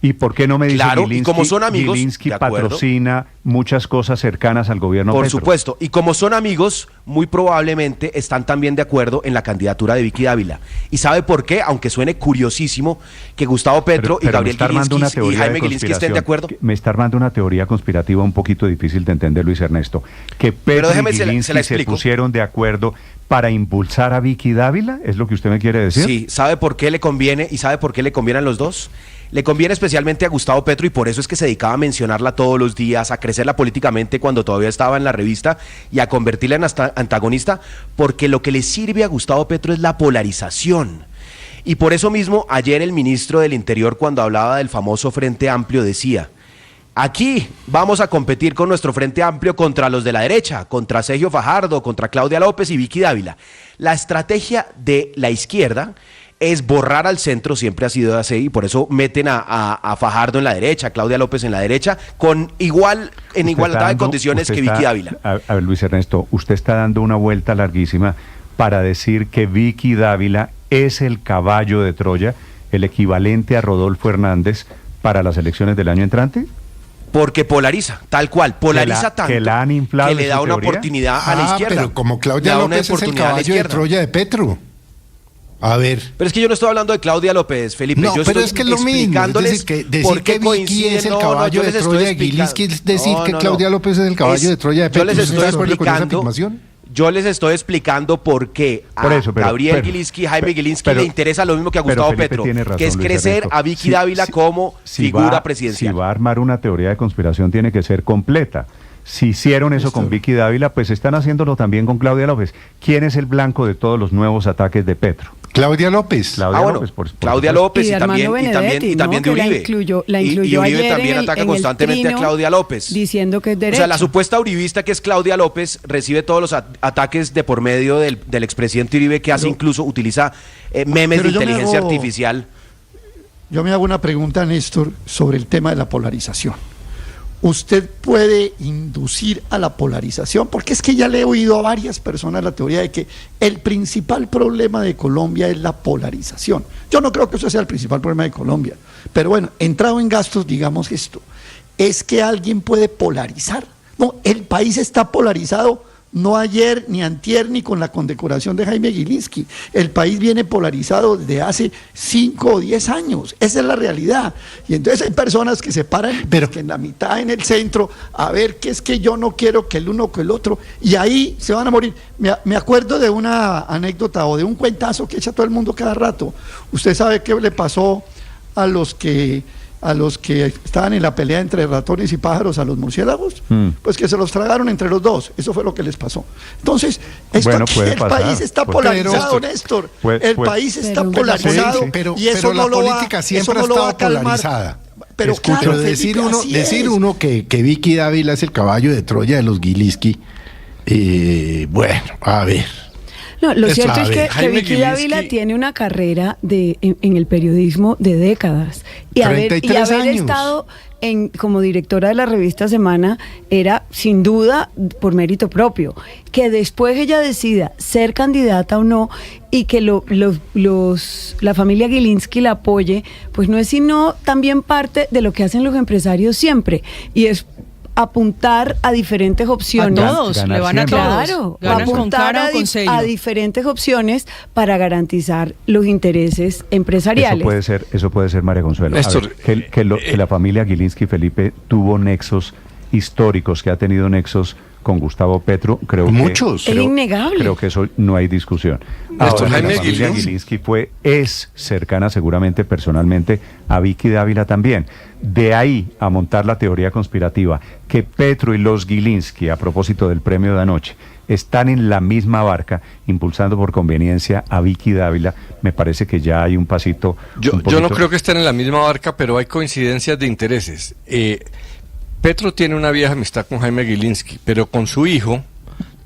S2: ¿Y por qué no me dice Gilinski?
S14: Y como son amigos,
S2: Gilinski patrocina muchas cosas cercanas al gobierno
S14: Por
S2: Petro.
S14: supuesto, y como son amigos, muy probablemente están también de acuerdo en la candidatura de Vicky Dávila. ¿Y sabe por qué? Aunque suene curiosísimo que Gustavo Petro y Gabriel Gilinski y Jaime Gilinski estén de acuerdo.
S2: Me está armando una teoría conspirativa un poquito difícil de entender, Luis Ernesto. Que Petro y Gilinski se pusieron de acuerdo para impulsar a Vicky Dávila, ¿es lo que usted me quiere decir?
S14: Sí, ¿sabe por qué le conviene y sabe por qué le convienen los dos? Le conviene especialmente a Gustavo Petro y por eso es que se dedicaba a mencionarla todos los días, a crecerla políticamente cuando todavía estaba en la revista y a convertirla en antagonista, porque lo que le sirve a Gustavo Petro es la polarización. Y por eso mismo ayer el ministro del Interior, cuando hablaba del famoso Frente Amplio, decía: aquí vamos a competir con nuestro Frente Amplio contra los de la derecha, contra Sergio Fajardo, contra Claudia López y Vicky Dávila. La estrategia de la izquierda es borrar al centro, siempre ha sido así, y por eso meten a Fajardo en la derecha, a Claudia López en la derecha, en igualdad de condiciones que Vicky Dávila.
S2: A ver, Luis Ernesto, usted está dando una vuelta larguísima para decir que Vicky Dávila es el caballo de Troya, el equivalente a Rodolfo Hernández para las elecciones del año entrante.
S14: Porque polariza, tal cual, polariza tanto
S2: que la han inflado
S14: que le da una oportunidad a la izquierda.
S6: Pero como Claudia López es el caballo de Troya de Petro. A ver.
S14: Pero es que yo no estoy hablando de Claudia López, Felipe.
S6: No,
S14: yo
S6: pero
S14: estoy
S6: es que es lo mismo. Es decir, que decir que Vicky es el caballo de Troya de Gilinski es decir que Claudia López es el caballo de Troya de Petro.
S14: Yo les estoy explicando por qué a Gabriel Gilinski y Jaime Gilinski le interesa lo mismo que a Gustavo Petro, que es crecer a Vicky Dávila como figura presidencial.
S2: Si va a armar una teoría de conspiración, tiene que ser completa. Si hicieron eso con Vicky Dávila, pues están haciéndolo también con Claudia López. ¿Quién es el blanco de todos los nuevos ataques de Petro?
S6: Claudia López.
S14: Claudia López y también de Uribe.
S15: La incluyó
S14: y Uribe
S15: ayer
S14: también ataca constantemente a Claudia López.
S15: Diciendo que es derecha.
S14: O sea, la supuesta uribista que es Claudia López recibe todos los ataques de por medio del expresidente Uribe, que utiliza memes de inteligencia artificial.
S13: Yo me hago una pregunta, Néstor, sobre el tema de la polarización. ¿Usted puede inducir a la polarización? Porque es que ya le he oído a varias personas la teoría de que el principal problema de Colombia es la polarización. Yo no creo que eso sea el principal problema de Colombia. Pero bueno, entrado en gastos, digamos esto. ¿Es que alguien puede polarizar? No, el país está polarizado no ayer, ni antier, ni con la condecoración de Jaime Gilinski. El país viene polarizado desde hace 5 o 10 años. Esa es la realidad. Y entonces hay personas que se paran que en la mitad, en el centro, a ver qué es que yo no quiero que el uno o que el otro, y ahí se van a morir. Me acuerdo de una anécdota o de un cuentazo que echa todo el mundo cada rato. Usted sabe qué le pasó a los que estaban en la pelea entre ratones y pájaros, a los murciélagos, pues que se los tragaron entre los dos. Eso fue lo que les pasó. Entonces, país está polarizado, Néstor. El país está polarizado, y eso no lo va a calmar.
S6: Siempre ha estado polarizada. Pero claro, decir uno que Vicky Dávila es el caballo de Troya de los Gilinski, bueno, a ver.
S15: No, lo cierto es que Vicky Dávila tiene una carrera en el periodismo de décadas. Y haber estado como directora de la revista Semana era sin duda por mérito propio. Que después ella decida ser candidata o no y que la familia Gilinski la apoye, pues no es sino también parte de lo que hacen los empresarios siempre. Y es apuntar a diferentes opciones.
S4: A todos, le van a
S15: todos. Claro, apuntar a diferentes opciones para garantizar los intereses empresariales.
S2: Eso puede ser, María Consuelo.
S8: Néstor,
S2: que la familia Gilinski, Felipe, tuvo nexos históricos, que ha tenido nexos con Gustavo Petro,
S15: muchos. Es innegable.
S2: Creo que eso no hay discusión. Ahora, la familia Gilinski es cercana seguramente personalmente a Vicky Dávila también. De ahí a montar la teoría conspirativa que Petro y los Gilinski, a propósito del premio de anoche, están en la misma barca impulsando por conveniencia a Vicky Dávila, me parece que ya hay un pasito.
S16: Yo no creo que estén en la misma barca, pero hay coincidencias de intereses. Petro tiene una vieja amistad con Jaime Gilinski, pero con su hijo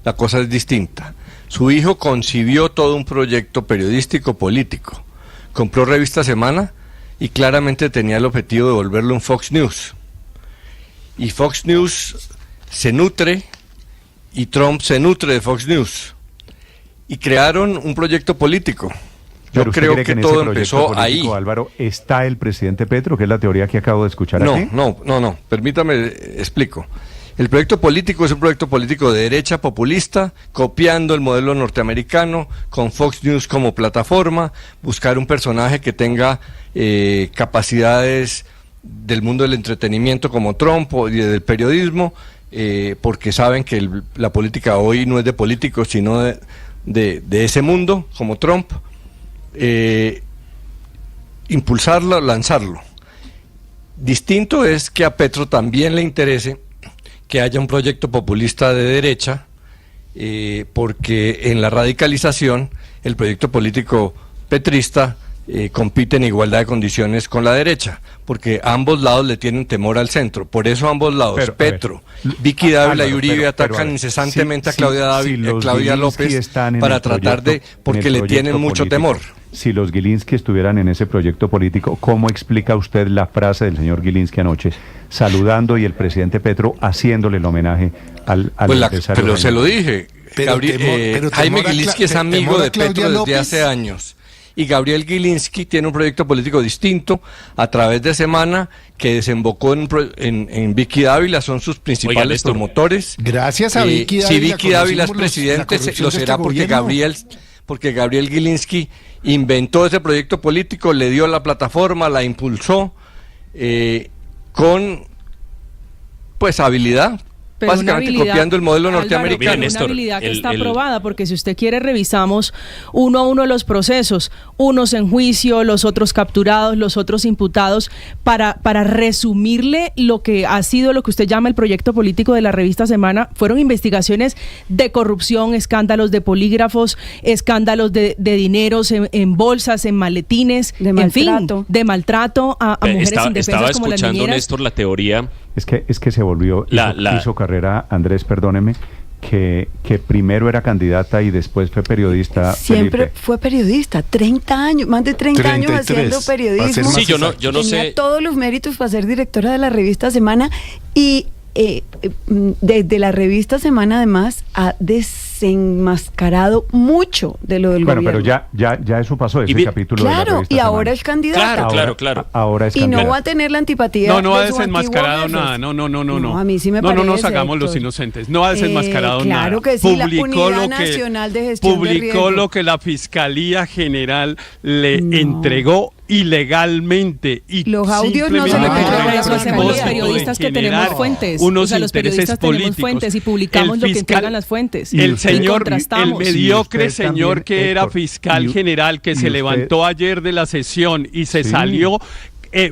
S16: la cosa es distinta. Su hijo concibió todo un proyecto periodístico político. Compró revista Semana y claramente tenía el objetivo de volverlo un Fox News. Y Fox News se nutre, y Trump se nutre de Fox News. Y crearon un proyecto político. Yo creo que todo empezó ahí.
S2: Álvaro, ¿está el presidente Petro, que es la teoría que acabo de escuchar aquí?
S16: No, permítame, explico. El proyecto político es un proyecto político de derecha populista, copiando el modelo norteamericano, con Fox News como plataforma, buscar un personaje que tenga capacidades del mundo del entretenimiento como Trump y del periodismo, porque saben que la política hoy no es de políticos, sino de ese mundo, como Trump. Impulsarlo, lanzarlo. Distinto es que a Petro también le interese que haya un proyecto populista de derecha, porque en la radicalización el proyecto político petrista compite en igualdad de condiciones con la derecha, porque ambos lados le tienen temor al centro. Por eso ambos lados, Petro, Vicky Dávila y Uribe atacan incesantemente a Claudia López para tratar porque le tienen mucho temor.
S2: Si los Gilinski estuvieran en ese proyecto político, ¿cómo explica usted la frase del señor Gilinski anoche, saludando y el presidente Petro haciéndole el homenaje al empresario?
S16: Pero se lo dije, Jaime Gilinski es amigo de Petro desde hace años. Y Gabriel Gilinski tiene un proyecto político distinto a través de Semana que desembocó en Vicky Dávila, son sus principales promotores.
S6: Gracias a Vicky Dávila.
S16: Si Vicky Dávila es presidente, lo será porque Gabriel Gilinski inventó ese proyecto político, le dio la plataforma, la impulsó con habilidad.
S17: Pero
S16: básicamente copiando el modelo norteamericano.
S17: Álvaro, una habilidad que está aprobada, porque si usted quiere revisamos uno a uno los procesos, unos en juicio, los otros capturados, los otros imputados, para resumirle lo que ha sido lo que usted llama el proyecto político de la revista Semana. Fueron investigaciones de corrupción, escándalos de polígrafos, escándalos de dineros en bolsas, en maletines, de maltrato a mujeres indefensas como las niñeras. Estaba escuchando,
S18: Néstor, la teoría.
S2: Es que se volvió, hizo carrera, Andrés, perdóneme, que primero era candidata y después fue periodista.
S15: Siempre
S2: Felipe.
S15: Fue periodista, 30 años, más de 30 años haciendo periodismo.
S18: Sí, yo no
S15: tenía
S18: sé.
S15: Todos los méritos para ser directora de la revista Semana y desde la revista Semana además ha desenmascarado mucho de lo del gobierno.
S2: Bueno, pero ya eso pasó, ese capítulo de la revista
S15: y ahora
S2: Semana.
S15: es candidata.
S18: Claro.
S2: Ahora es
S15: y
S2: candidata.
S15: no va a tener la antipatía.
S16: No ha
S15: de su
S16: desenmascarado
S15: antiguo
S16: nada.
S15: jefe.
S16: No.
S15: A mí sí me parece.
S16: No nos hagamos
S15: Héctor.
S16: los inocentes. No ha desenmascarado nada.
S15: Claro que sí, la Unidad Nacional de Gestión de
S16: Publicó
S15: Riesgo.
S16: lo que la Fiscalía General le entregó ilegalmente y
S15: los audios no se le
S17: hacemos los periodistas que tenemos fuentes.
S16: Unos
S17: los periodistas tenemos fuentes y publicamos lo que entregan las fuentes.
S16: El señor, el mediocre
S2: usted
S16: señor
S2: también,
S16: que era
S2: Héctor,
S16: fiscal general que se
S2: usted
S16: levantó ayer de la sesión y se salió,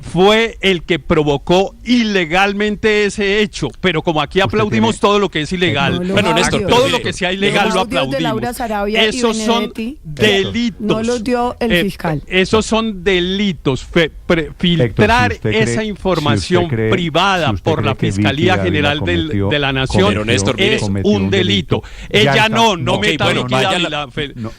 S16: fue el que provocó ilegalmente ese hecho, pero como aquí aplaudimos todo lo que es ilegal,
S18: Néstor,
S16: todo lo que sea ilegal lo aplaudimos.
S15: De Laura Sarabia
S16: Esos
S15: y
S16: son delitos.
S15: No los dio el fiscal.
S16: Esos son delitos. Filtrar
S2: Héctor,
S16: esa información privada por la Fiscalía General de la Nación es un delito. Ella no meta a Vicky Dávila.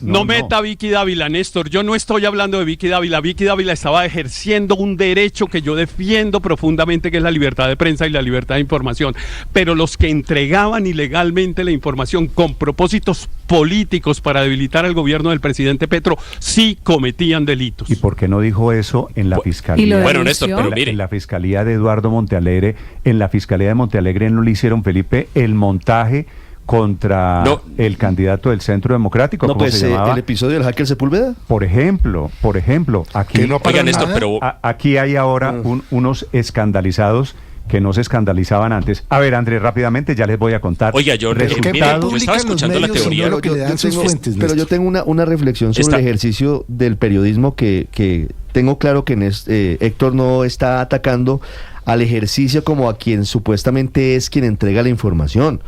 S16: No meta a Vicky Dávila, Néstor. Yo no estoy hablando de Vicky Dávila. Vicky Dávila estaba ejerciendo un derecho que yo defiendo profundamente, que es la libertad de prensa y la libertad de información. Pero los que entregaban ilegalmente la información con propósitos políticos para debilitar al gobierno del presidente Petro sí cometían delitos.
S2: ¿Y por qué no dijo eso en la fiscalía?
S18: Bueno, Néstor, pero mire.
S2: En la fiscalía de Eduardo Montealegre, en la fiscalía de Montealegre no le hicieron, Felipe, el montaje contra el candidato del Centro Democrático.
S3: No, pues el episodio del hacker Sepúlveda.
S2: Por ejemplo, aquí, aquí hay ahora unos escandalizados que no se escandalizaban antes. A ver, Andrés, rápidamente ya les voy a contar.
S18: Oiga, yo estaba escuchando la teoría.
S3: Pero yo tengo una reflexión sobre el ejercicio del periodismo que tengo claro que Héctor no está atacando al ejercicio como a quien supuestamente es quien entrega la información.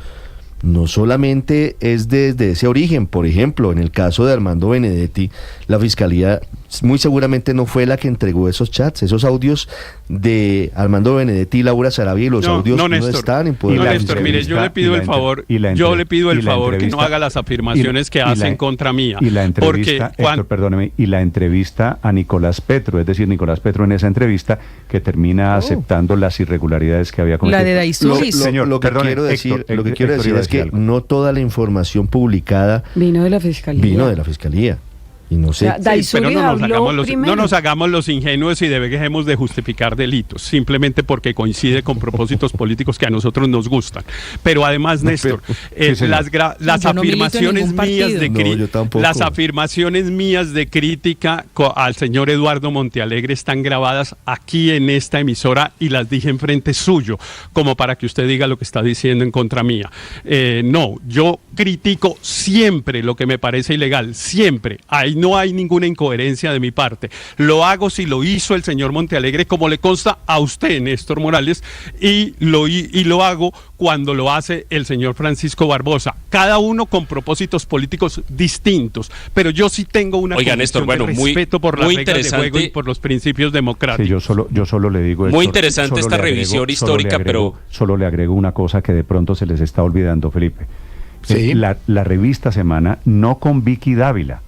S3: No solamente es desde ese origen. Por ejemplo, en el caso de Armando Benedetti, la Fiscalía muy seguramente no fue la que entregó esos chats, esos audios de Armando Benedetti y Laura Sarabia, y los audios no están en poder.
S16: Néstor, mire, yo le pido el favor que no haga las afirmaciones que hacen contra mía.
S2: Y la entrevista, Héctor, perdóneme, y la entrevista a Nicolás Petro, es decir, Nicolás Petro en esa entrevista que termina aceptando las irregularidades que había cometido.
S17: La de Daisuris.
S3: Lo que quiero decir es que no toda la información publicada
S15: vino de la Fiscalía.
S3: Y no sé.
S16: Pero no nos hagamos los ingenuos y dejemos de justificar delitos, simplemente porque coincide con propósitos políticos que a nosotros nos gustan. Pero además, Néstor, las afirmaciones mías de crítica al señor Eduardo Montealegre están grabadas aquí en esta emisora y las dije en frente suyo, como para que usted diga lo que está diciendo en contra mía. Yo critico siempre lo que me parece ilegal, siempre. Ahí no hay ninguna incoherencia de mi parte. Lo hago si lo hizo el señor Montealegre, como le consta a usted, Néstor Morales, y lo hago cuando lo hace el señor Francisco Barbosa. Cada uno con propósitos políticos distintos, pero yo sí tengo una
S18: Néstor,
S16: de respeto por las reglas de juego y por los principios democráticos.
S2: Sí, yo solo le digo,
S18: muy interesante esta revisión histórica, pero
S2: solo le agrego una cosa que de pronto se les está olvidando, Felipe. Sí. La revista Semana, no con Vicky Dávila,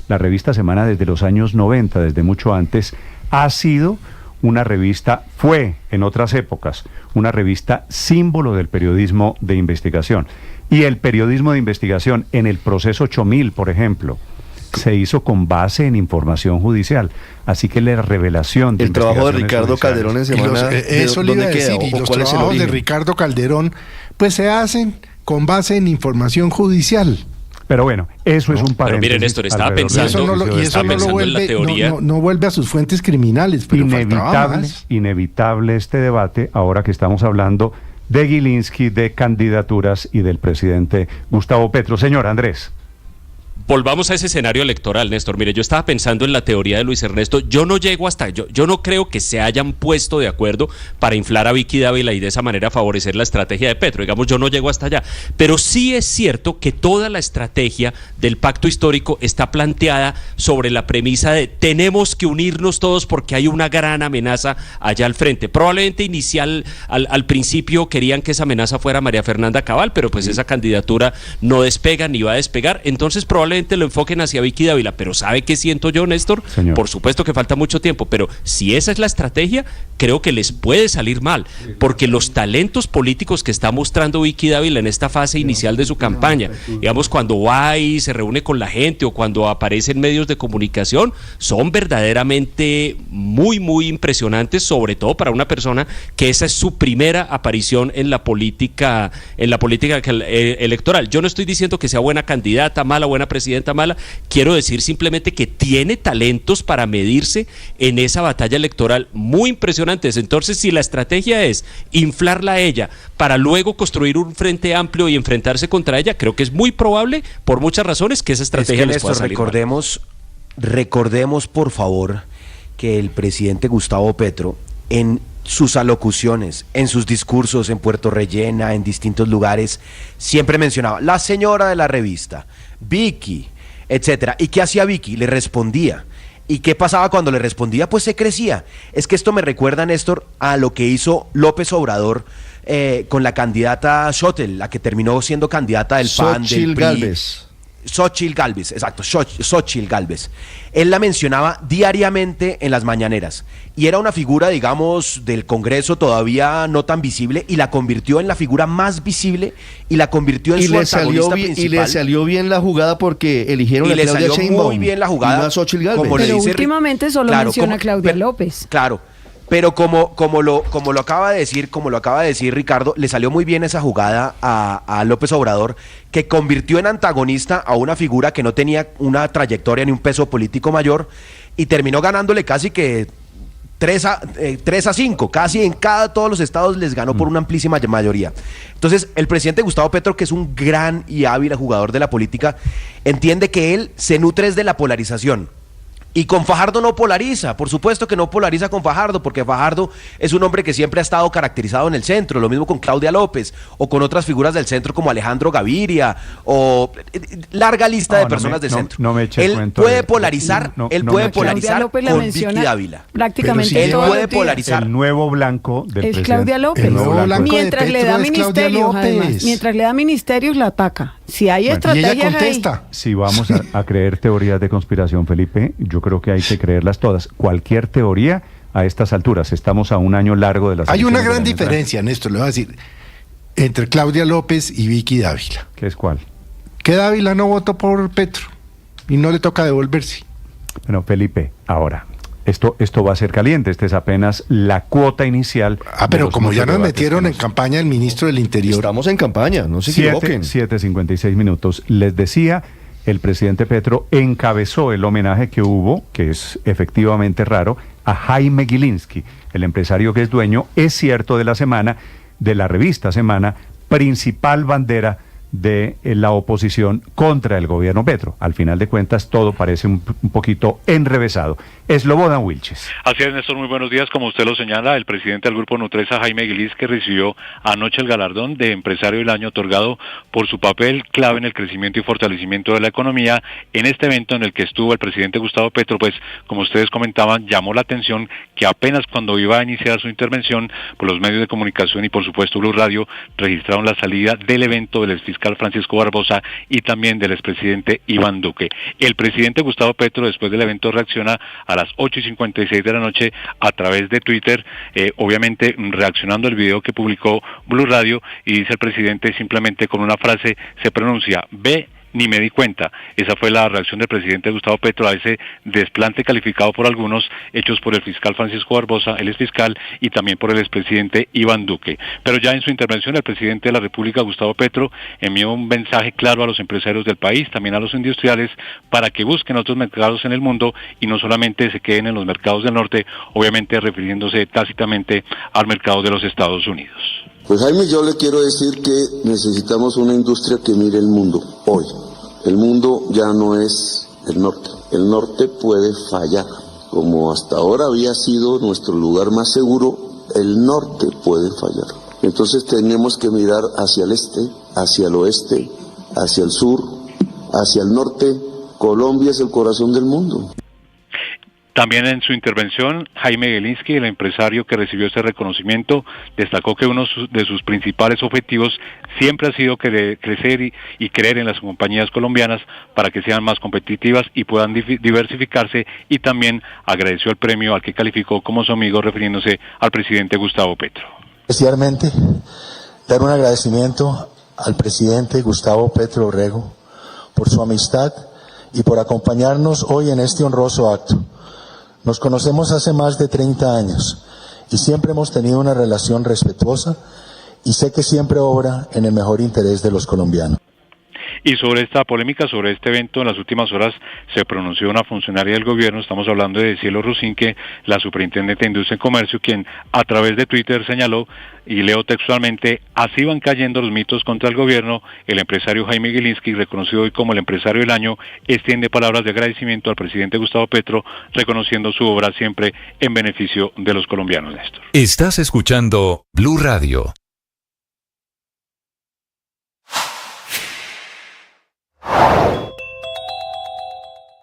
S2: la revista Semana desde los años 90, desde mucho antes, ha sido una revista, fue en otras épocas, una revista símbolo del periodismo de investigación. Y el periodismo de investigación en el proceso 8000, por ejemplo, se hizo con base en información judicial. Así que la revelación de
S3: el trabajo de Ricardo Calderón en Semana,
S6: eso le iba a decir, y los trabajos de Ricardo Calderón pues se hacen con base en información judicial.
S2: Pero bueno, eso es un paréntesis.
S18: Pero mire, Néstor, estaba pensando,
S6: en la teoría. No vuelve a sus fuentes criminales, pero
S2: inevitable este debate, ahora que estamos hablando de Gilinski, de candidaturas y del presidente Gustavo Petro. Señor Andrés.
S18: Volvamos a ese escenario electoral, Néstor. Mire, yo estaba pensando en la teoría de Luis Ernesto. Yo no llego hasta... Yo no creo que se hayan puesto de acuerdo para inflar a Vicky Dávila y de esa manera favorecer la estrategia de Petro. Digamos, yo no llego hasta allá. Pero sí es cierto que toda la estrategia del pacto histórico está planteada sobre la premisa de tenemos que unirnos todos porque hay una gran amenaza allá al frente. Probablemente al principio querían que esa amenaza fuera María Fernanda Cabal, pero pues esa candidatura no despega ni va a despegar. Entonces probablemente probablemente lo enfoquen hacia Vicky Dávila, pero ¿sabe qué siento yo, Néstor?
S2: Señor.
S18: Por supuesto que falta mucho tiempo, pero si esa es la estrategia, creo que les puede salir mal, porque los talentos políticos que está mostrando Vicky Dávila en esta fase inicial de su campaña, digamos, cuando va y se reúne con la gente o cuando aparece en medios de comunicación, son verdaderamente muy, muy impresionantes, sobre todo para una persona que esa es su primera aparición en la política electoral. Yo no estoy diciendo que sea buena candidata, mala, buena presidenta, mala, quiero decir simplemente que tiene talentos para medirse en esa batalla electoral muy impresionantes. Entonces, si la estrategia es inflarla a ella para luego construir un frente amplio y enfrentarse contra ella, creo que es muy probable, por muchas razones, que esa estrategia les pueda salir mal.
S14: Recordemos, por favor, que el presidente Gustavo Petro, en sus alocuciones, en sus discursos en Puerto Rellena, en distintos lugares, siempre mencionaba la señora de la revista, Vicky, etcétera. ¿Y qué hacía Vicky? Le respondía. ¿Y qué pasaba cuando le respondía? Pues se crecía. Es que esto me recuerda, Néstor, a lo que hizo López Obrador con la candidata Xochitl, la que terminó siendo candidata del PAN, del PRI. Xochitl Gálvez, exacto, Xochitl Gálvez. Él la mencionaba diariamente en las mañaneras y era una figura, digamos, del Congreso todavía no tan visible, y la convirtió en la figura más visible y la convirtió en su antagonista principal.
S3: Y le salió bien la jugada porque eligieron a Claudia Sheinbaum.
S14: Y le salió muy bien la jugada.
S3: Y no a Xochitl Gálvez.
S15: Pero últimamente solo menciona a Claudia López.
S14: Claro. Pero como lo acaba de decir Ricardo, le salió muy bien esa jugada a López Obrador, que convirtió en antagonista a una figura que no tenía una trayectoria ni un peso político mayor, y terminó ganándole casi que 3-5, casi en todos los estados les ganó por una amplísima mayoría. Entonces, el presidente Gustavo Petro, que es un gran y hábil jugador de la política, entiende que él se nutre de la polarización. Y con Fajardo no polariza, por supuesto que no polariza con Fajardo, porque Fajardo es un hombre que siempre ha estado caracterizado en el centro, lo mismo con Claudia López, o con otras figuras del centro como Alejandro Gaviria, o larga lista de personas del centro.
S2: No me eche el cuento
S14: puede polarizar, él puede polarizar con Vicky Dávila.
S15: Prácticamente
S14: él puede polarizar.
S2: El nuevo blanco del
S15: es
S2: presidente.
S15: Claudia López.
S2: El nuevo blanco
S15: mientras le da ministerios, además, mientras le da ministerios, la ataca. Si hay estrategias
S6: y ella contesta.
S2: Si vamos a creer teorías de conspiración, Felipe, yo creo que hay que creerlas todas. Cualquier teoría a estas alturas, estamos a un año largo de las
S6: elecciones. Hay una gran diferencia, Néstor, le voy a decir, entre Claudia López y Vicky Dávila.
S2: ¿Qué es cuál?
S6: Que Dávila no votó por Petro y no le toca devolverse.
S2: Bueno, Felipe, ahora, esto va a ser caliente, esta es apenas la cuota inicial.
S6: Pero como ya nos metieron en campaña el ministro del Interior.
S3: Estamos en campaña, no se equivoquen.
S2: 7:56 minutos. Les decía, el presidente Petro encabezó el homenaje que hubo, que es efectivamente raro, a Jaime Gilinski, el empresario que es dueño, es cierto, de la Semana, de la revista Semana, principal bandera de la oposición contra el gobierno Petro. Al final de cuentas, todo parece un poquito enrevesado. Slobodan Wilches.
S19: Así es, Néstor, muy buenos días. Como usted lo señala, el presidente del Grupo Nutresa, Jaime Gilinski, recibió anoche el galardón de Empresario del Año, otorgado por su papel clave en el crecimiento y fortalecimiento de la economía. En este evento en el que estuvo el presidente Gustavo Petro, pues, como ustedes comentaban, llamó la atención que apenas cuando iba a iniciar su intervención, por los medios de comunicación y por supuesto Blue Radio, registraron la salida del evento del exfiscal Francisco Barbosa y también del expresidente Iván Duque. El presidente Gustavo Petro, después del evento, reacciona a las 8:56 de la noche a través de Twitter, obviamente reaccionando al video que publicó Blue Radio, y dice el presidente simplemente con una frase, se pronuncia: ve, ni me di cuenta. Esa fue la reacción del presidente Gustavo Petro a ese desplante calificado por algunos, hechos por el fiscal Francisco Barbosa, el exfiscal, y también por el expresidente Iván Duque. Pero ya en su intervención, el presidente de la República, Gustavo Petro, envió un mensaje claro a los empresarios del país, también a los industriales, para que busquen otros mercados en el mundo y no solamente se queden en los mercados del norte, obviamente refiriéndose tácitamente al mercado de los Estados Unidos.
S20: Pues Jaime, yo le quiero decir que necesitamos una industria que mire el mundo hoy. El mundo ya no es el norte. El norte puede fallar. Como hasta ahora había sido nuestro lugar más seguro, el norte puede fallar. Entonces tenemos que mirar hacia el este, hacia el oeste, hacia el sur, hacia el norte. Colombia es el corazón del mundo.
S19: También en su intervención, Jaime Gilinski, el empresario que recibió ese reconocimiento, destacó que uno de sus principales objetivos siempre ha sido crecer y creer en las compañías colombianas para que sean más competitivas y puedan diversificarse, y también agradeció el premio al que calificó como su amigo, refiriéndose al presidente Gustavo Petro.
S21: Especialmente, dar un agradecimiento al presidente Gustavo Petro Urrego por su amistad y por acompañarnos hoy en este honroso acto. Nos conocemos hace más de 30 años y siempre hemos tenido una relación respetuosa y sé que siempre obra en el mejor interés de los colombianos.
S19: Y sobre esta polémica, sobre este evento, en las últimas horas se pronunció una funcionaria del gobierno, estamos hablando de Cielo Rusinque, la superintendente de Industria y Comercio, quien a través de Twitter señaló, y leo textualmente: así van cayendo los mitos contra el gobierno. El empresario Jaime Gilinski, reconocido hoy como el empresario del año, extiende palabras de agradecimiento al presidente Gustavo Petro, reconociendo su obra siempre en beneficio de los colombianos, Néstor.
S9: Estás escuchando Blue Radio.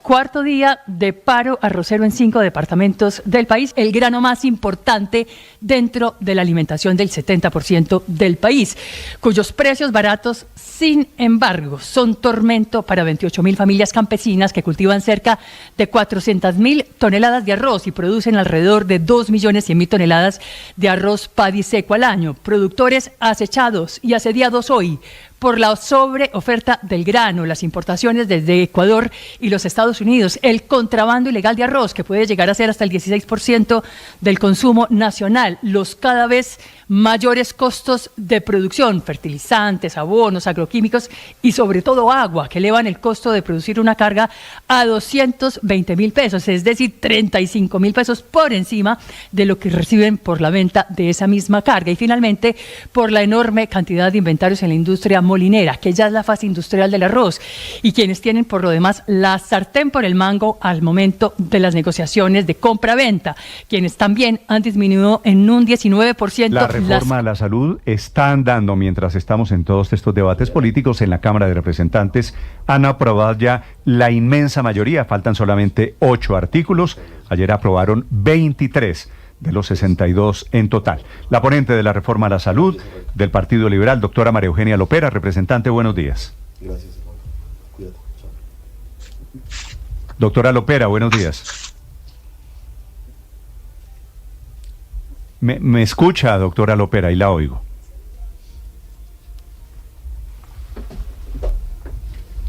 S7: Cuarto día de paro arrocero en 5 departamentos del país, el grano más importante dentro de la alimentación del 70% del país, cuyos precios baratos, sin embargo, son tormento para 28.000 familias campesinas que cultivan cerca de 400.000 toneladas de arroz y producen alrededor de 2.100.000 toneladas de arroz paddy seco al año. Productores acechados y asediados hoy por la sobreoferta del grano, las importaciones desde Ecuador y los Estados Unidos, el contrabando ilegal de arroz, que puede llegar a ser hasta el 16% del consumo nacional, los cada vez mayores costos de producción, fertilizantes, abonos, agroquímicos y sobre todo agua, que elevan el costo de producir una carga a 220.000 pesos, es decir, 35.000 pesos por encima de lo que reciben por la venta de esa misma carga. Y finalmente, por la enorme cantidad de inventarios en la industria molinera, que ya es la fase industrial del arroz, y quienes tienen por lo demás la sartén por el mango al momento de las negociaciones de compra-venta, quienes también han disminuido en un 19%.
S2: La reforma a la salud está andando mientras estamos en todos estos debates políticos en la Cámara de Representantes. Han aprobado ya la inmensa mayoría, faltan solamente 8 artículos. Ayer aprobaron 23 de los 62 en total. La ponente de la reforma a la salud del Partido Liberal, doctora María Eugenia Lopera. Representante, buenos días.
S21: Gracias, hermano. Cuídate. Chao.
S2: Doctora Lopera, buenos días. ¿Me escucha, doctora Lopera? Y la oigo.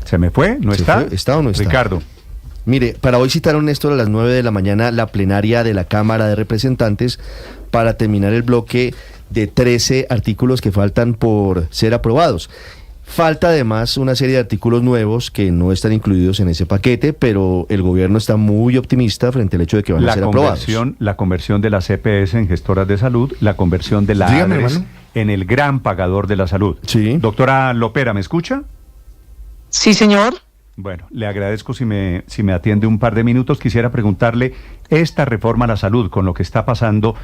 S2: ¿Se me fue? ¿No está?
S3: ¿Está o no está?
S2: Ricardo.
S3: Mire, para hoy citaron, Néstor, a las 9 de la mañana la plenaria de la Cámara de Representantes para terminar el bloque de 13 artículos que faltan por ser aprobados. Falta además una serie de artículos nuevos que no están incluidos en ese paquete, pero el gobierno está muy optimista frente al hecho de que van a ser aprobados.
S2: La conversión de las EPS en gestoras de salud, la conversión de la ADRES en el gran pagador de la salud.
S3: Sí.
S2: Doctora Lopera, ¿me escucha?
S22: Sí, señor.
S2: Bueno, le agradezco si me atiende un par de minutos. Quisiera preguntarle, esta reforma a la salud, con lo que está pasando